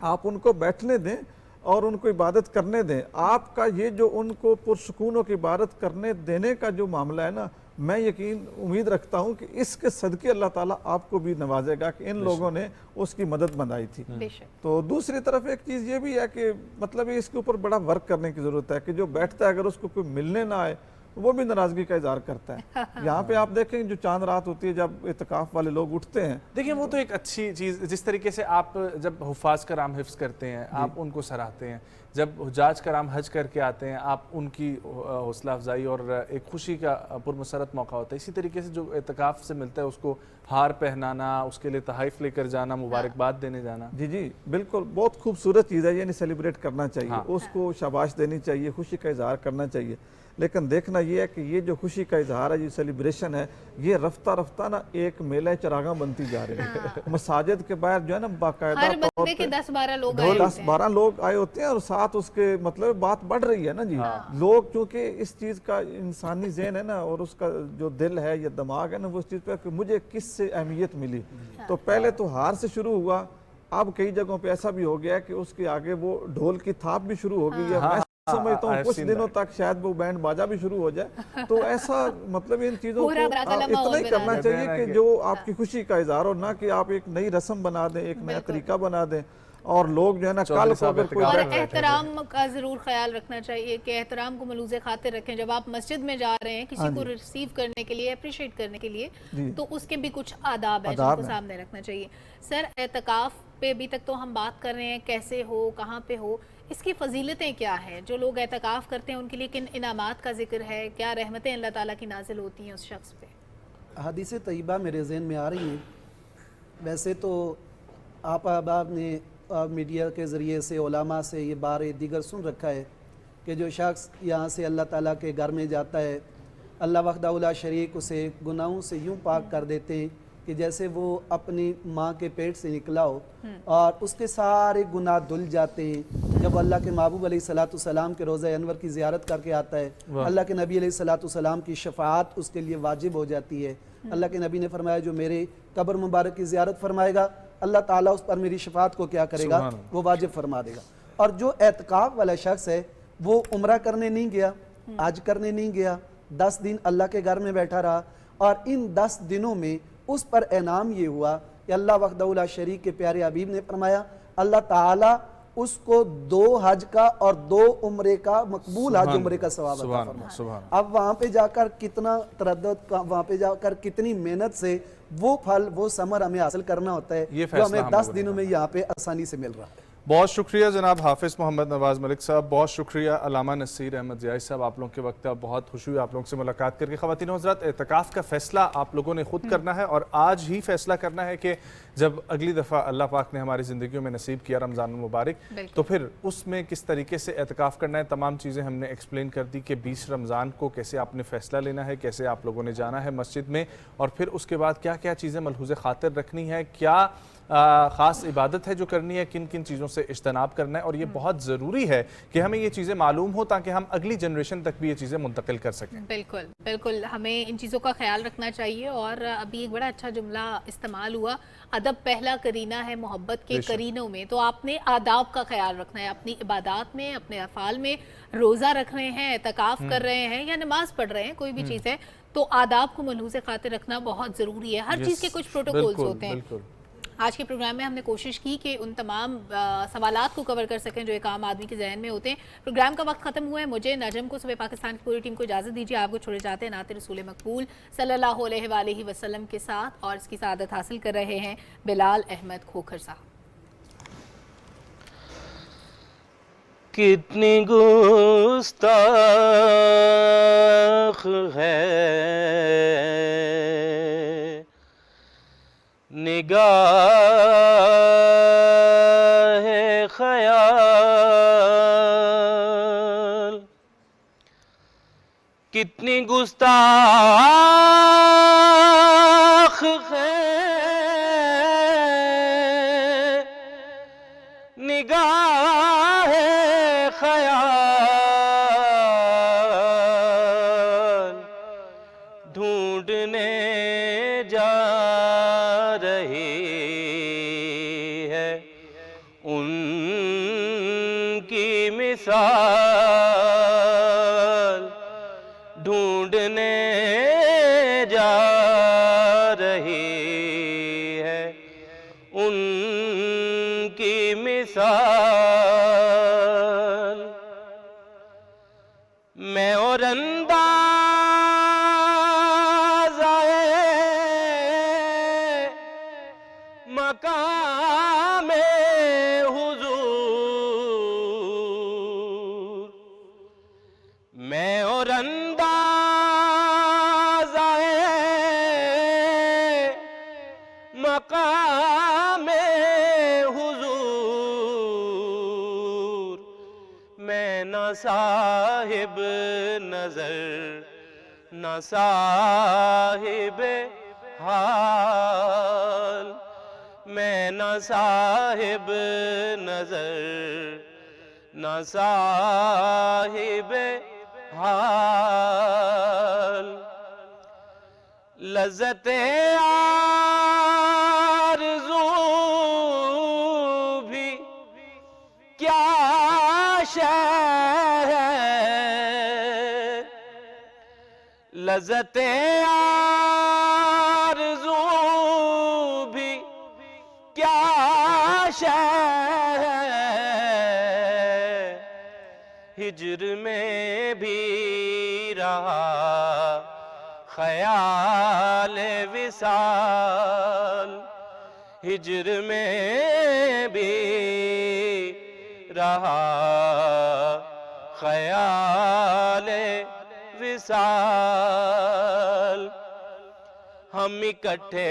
आप उनको बैठने दें और उनको इबादत करने दें। आपका ये जो उनको पुरसुकूनों की इबादत करने देने का जो मामला है ना, मैं यकीन उम्मीद रखता हूँ कि इसके सदके अल्लाह ताला आपको भी नवाजेगा कि इन लोगों ने उसकी मदद बनाई थी। तो दूसरी तरफ एक चीज़ ये भी है कि मतलब इसके ऊपर बड़ा वर्क करने की ज़रूरत है कि जो बैठता है अगर उसको कोई मिलने ना आए वो भी नाराज़गी का इजहार करता है। यहाँ पे आप देखें जो चांद रात होती है जब इत्तिकाफ वाले लोग उठते हैं, देखिए वो तो एक अच्छी चीज़, जिस तरीके से आप जब हुफ़ाज़ कराम हिफ्ज़ करते हैं आप उनको सराहते हैं, जब हुजाज कराम हज करके आते हैं आप उनकी हौसला अफजाई और एक खुशी का पुरमसरत मौका होता है। इसी तरीके से जो इत्तिकाफ से मिलता है उसको हार पहनाना, उसके लिए तहाइफ लेकर जाना, मुबारकबाद देने जाना, जी जी बिल्कुल बहुत खूबसूरत चीज़ है, यानी सेलिब्रेट करना चाहिए, उसको शाबाश देनी चाहिए, खुशी का इजहार करना चाहिए। लेकिन देखना ये है कि ये जो खुशी का इजहार है, ये सेलिब्रेशन है, ये रफ्ता रफ्ता ना एक मेला चरागा बनती जा रही है। मसाजिद के बाहर जो है ना बाकायदा 10-12 लोग 10-12 लोग आए होते हैं और साथ उसके मतलब बात बढ़ रही है ना जी। लोग चूंकि इस चीज़ का इंसानी ज़हन है ना और उसका जो दिल है या दिमाग है ना वो इस चीज़ पर कि मुझे किससे अहमियत मिली, तो पहले तो हार से शुरू हुआ, अब कई जगहों पे ऐसा भी हो गया है कि उसके आगे वो ढोल की थाप भी शुरू हो गई है। मैं समझता हूँ कुछ दिनों तक शायद वो बैंड बाजा भी शुरू हो जाए। तो ऐसा मतलब इन चीज़ों को इतना ही करना चाहिए कि जो आपकी खुशी का इजहार हो, ना कि आप एक नई रस्म बना दें, एक नया तरीका बना दें। और लोग जो है ना चौधरी कल को साहब अगर कोई और बैठे हैं। एहतराम का जरूर ख्याल रखना चाहिए कि एहतराम को मलूज़े खातिर रखें। जब आप मस्जिद में जा रहे हैं किसी हाँ को जी। रिसीव करने के लिए, अप्रिशिएट करने के लिए, जी। तो उसके भी कुछ आदाब है आदाब जिनको हैं। सामने रखना चाहिए। सर, एतकाफ पे अभी तक तो हम बात कर रहे हैं, कैसे हो, कहाँ पे हो, इसकी फजीलतें क्या है? जो लोग एतकाफ करते हैं उनके लिए किन इनामात का जिक्र है? क्या रहमतें अल्लाह ताला की नाजिल होती हैं उस शख्स पे? हदीस तय्यबा मेरे जहन में आ रही हैं। वैसे तो आप अहबाब ने मीडिया के ज़रिए से, उलमा से ये बार दीगर सुन रखा है कि जो शख्स यहाँ से अल्लाह ताला के घर में जाता है, अल्लाह वहदहू ला शरीक उसे गुनाहों से यूँ पाक कर देते हैं कि जैसे वो अपनी माँ के पेट से निकला हो, और उसके सारे गुनाह धुल जाते हैं। जब अल्लाह के महबूब अलैहिस्सलाम के रोज़ा अनवर की ज़ियारत करके आता है, अल्लाह के नबी अलैहिस्सलाम की शफाअत उसके लिए वाजिब हो जाती है। अल्लाह के नबी ने फरमाया जो मेरे कब्र मुबारक की ज़ियारत फरमाएगा, अल्लाह ताला उस पर मेरी शफाअत को क्या करेगा, वो वाजिब फरमा देगा। और जो एतकाफ वाला शख्स है वो उम्रा करने नहीं गया, आज करने नहीं गया, 10 दिन अल्लाह के घर में बैठा रहा, और इन 10 दिनों में उस पर इनाम ये हुआ कि अल्लाह वहदहू ला शरीक के प्यारे हबीब ने फरमाया अल्लाह ताला उसको 2 हज का और 2 उम्रे का, मकबूल हज उम्रे का सवाब अता फरमाया। अब वहाँ पे जाकर कितना तरद्दुद, वहाँ पे जाकर कितनी मेहनत से वो फल, वो समर हमें हासिल करना होता है, जो हमें 10 दिनों में यहाँ पे आसानी से मिल रहा है। बहुत शुक्रिया जनाब हाफिज़ मोहम्मद नवाज़ मलिक साहब, बहुत शुक्रिया अल्लामा नसीर अहमद ज़ियाई साहब, आप लोगों के वक्त अब बहुत खुशी हुई आप लोगों से मुलाकात करके। ख़वातीन व हज़रात, एतकाफ़ का फ़ैसला आप लोगों ने ख़ुद करना है, और आज ही फ़ैसला करना है कि जब अगली दफ़ा अल्लाह पाक ने हमारी ज़िंदगियों में नसीब किया रमज़ान मुबारक, तो फिर उसमें किस तरीके से एतकाफ़ करना है, तमाम चीज़ें हमने एक्सप्लेन कर दी कि 20 रमज़ान को कैसे आपने फ़ैसला लेना है, कैसे आप लोगों ने जाना है मस्जिद में, और फिर उसके बाद क्या क्या चीज़ें मलहूज़े ख़ातिर रखनी है, क्या ख़ास इबादत है जो करनी है, किन किन चीज़ों से इज्तनाब करना है। और ये बहुत ज़रूरी है कि हमें ये चीज़ें मालूम हो ताकि हम अगली जनरेशन तक भी ये चीज़ें मुंतकिल कर सकें। बिल्कुल बिल्कुल, हमें इन चीज़ों का ख्याल रखना चाहिए। और अभी एक बड़ा अच्छा जुमला इस्तेमाल हुआ, अदब पहला करीना है मोहब्बत के करीनों में। तो आपने आदाब का ख्याल रखना है अपनी इबादत में, अपने अफ़ाल में। रोज़ा रख रहे हैं, एतकाफ़ कर रहे हैं या नमाज पढ़ रहे हैं, कोई भी चीज़ है, तो आदाब को मलहूज़े खातिर रखना बहुत ज़रूरी है। हर चीज़ के कुछ प्रोटोकॉल्स होते हैं। आज के प्रोग्राम में हमने कोशिश की कि उन तमाम सवालात को कवर कर सकें जो एक आम आदमी के जहन में होते हैं। प्रोग्राम का वक्त ख़त्म हुआ है। मुझे, नजम को, सुबह पाकिस्तान की पूरी टीम को इजाज़त दीजिए। आपको छोड़े जाते हैं नाते रसूल मकबूल सल्लल्लाहु अलैहि वसल्लम के साथ, और इसकी सआदत हासिल कर रहे हैं बिलाल अहमद खोखर साहब। कितनी गुस्ताख है निगाहे ख़याल, कितनी गुस्ताख है निगाहे ख़याल, ढूंढने जा मिसाल, ढूंढने जा रही है उनकी मिसाल। मैं और अंदाज़े मकामे मैं और अंदाज़े मकामे हुजूर, मैं ना साहिब नजर ना साहिब हाल, मैं ना साहिब नजर ना साहिब हाल, लज़्ज़ते आरज़ू भी क्या शै है, लज़्ज़ते आरज़ू भी क्या शै हिज्र में भी रहा ख्याल विसाल, हिज्र में भी रहा ख्याल विसाल। हम इकट्ठे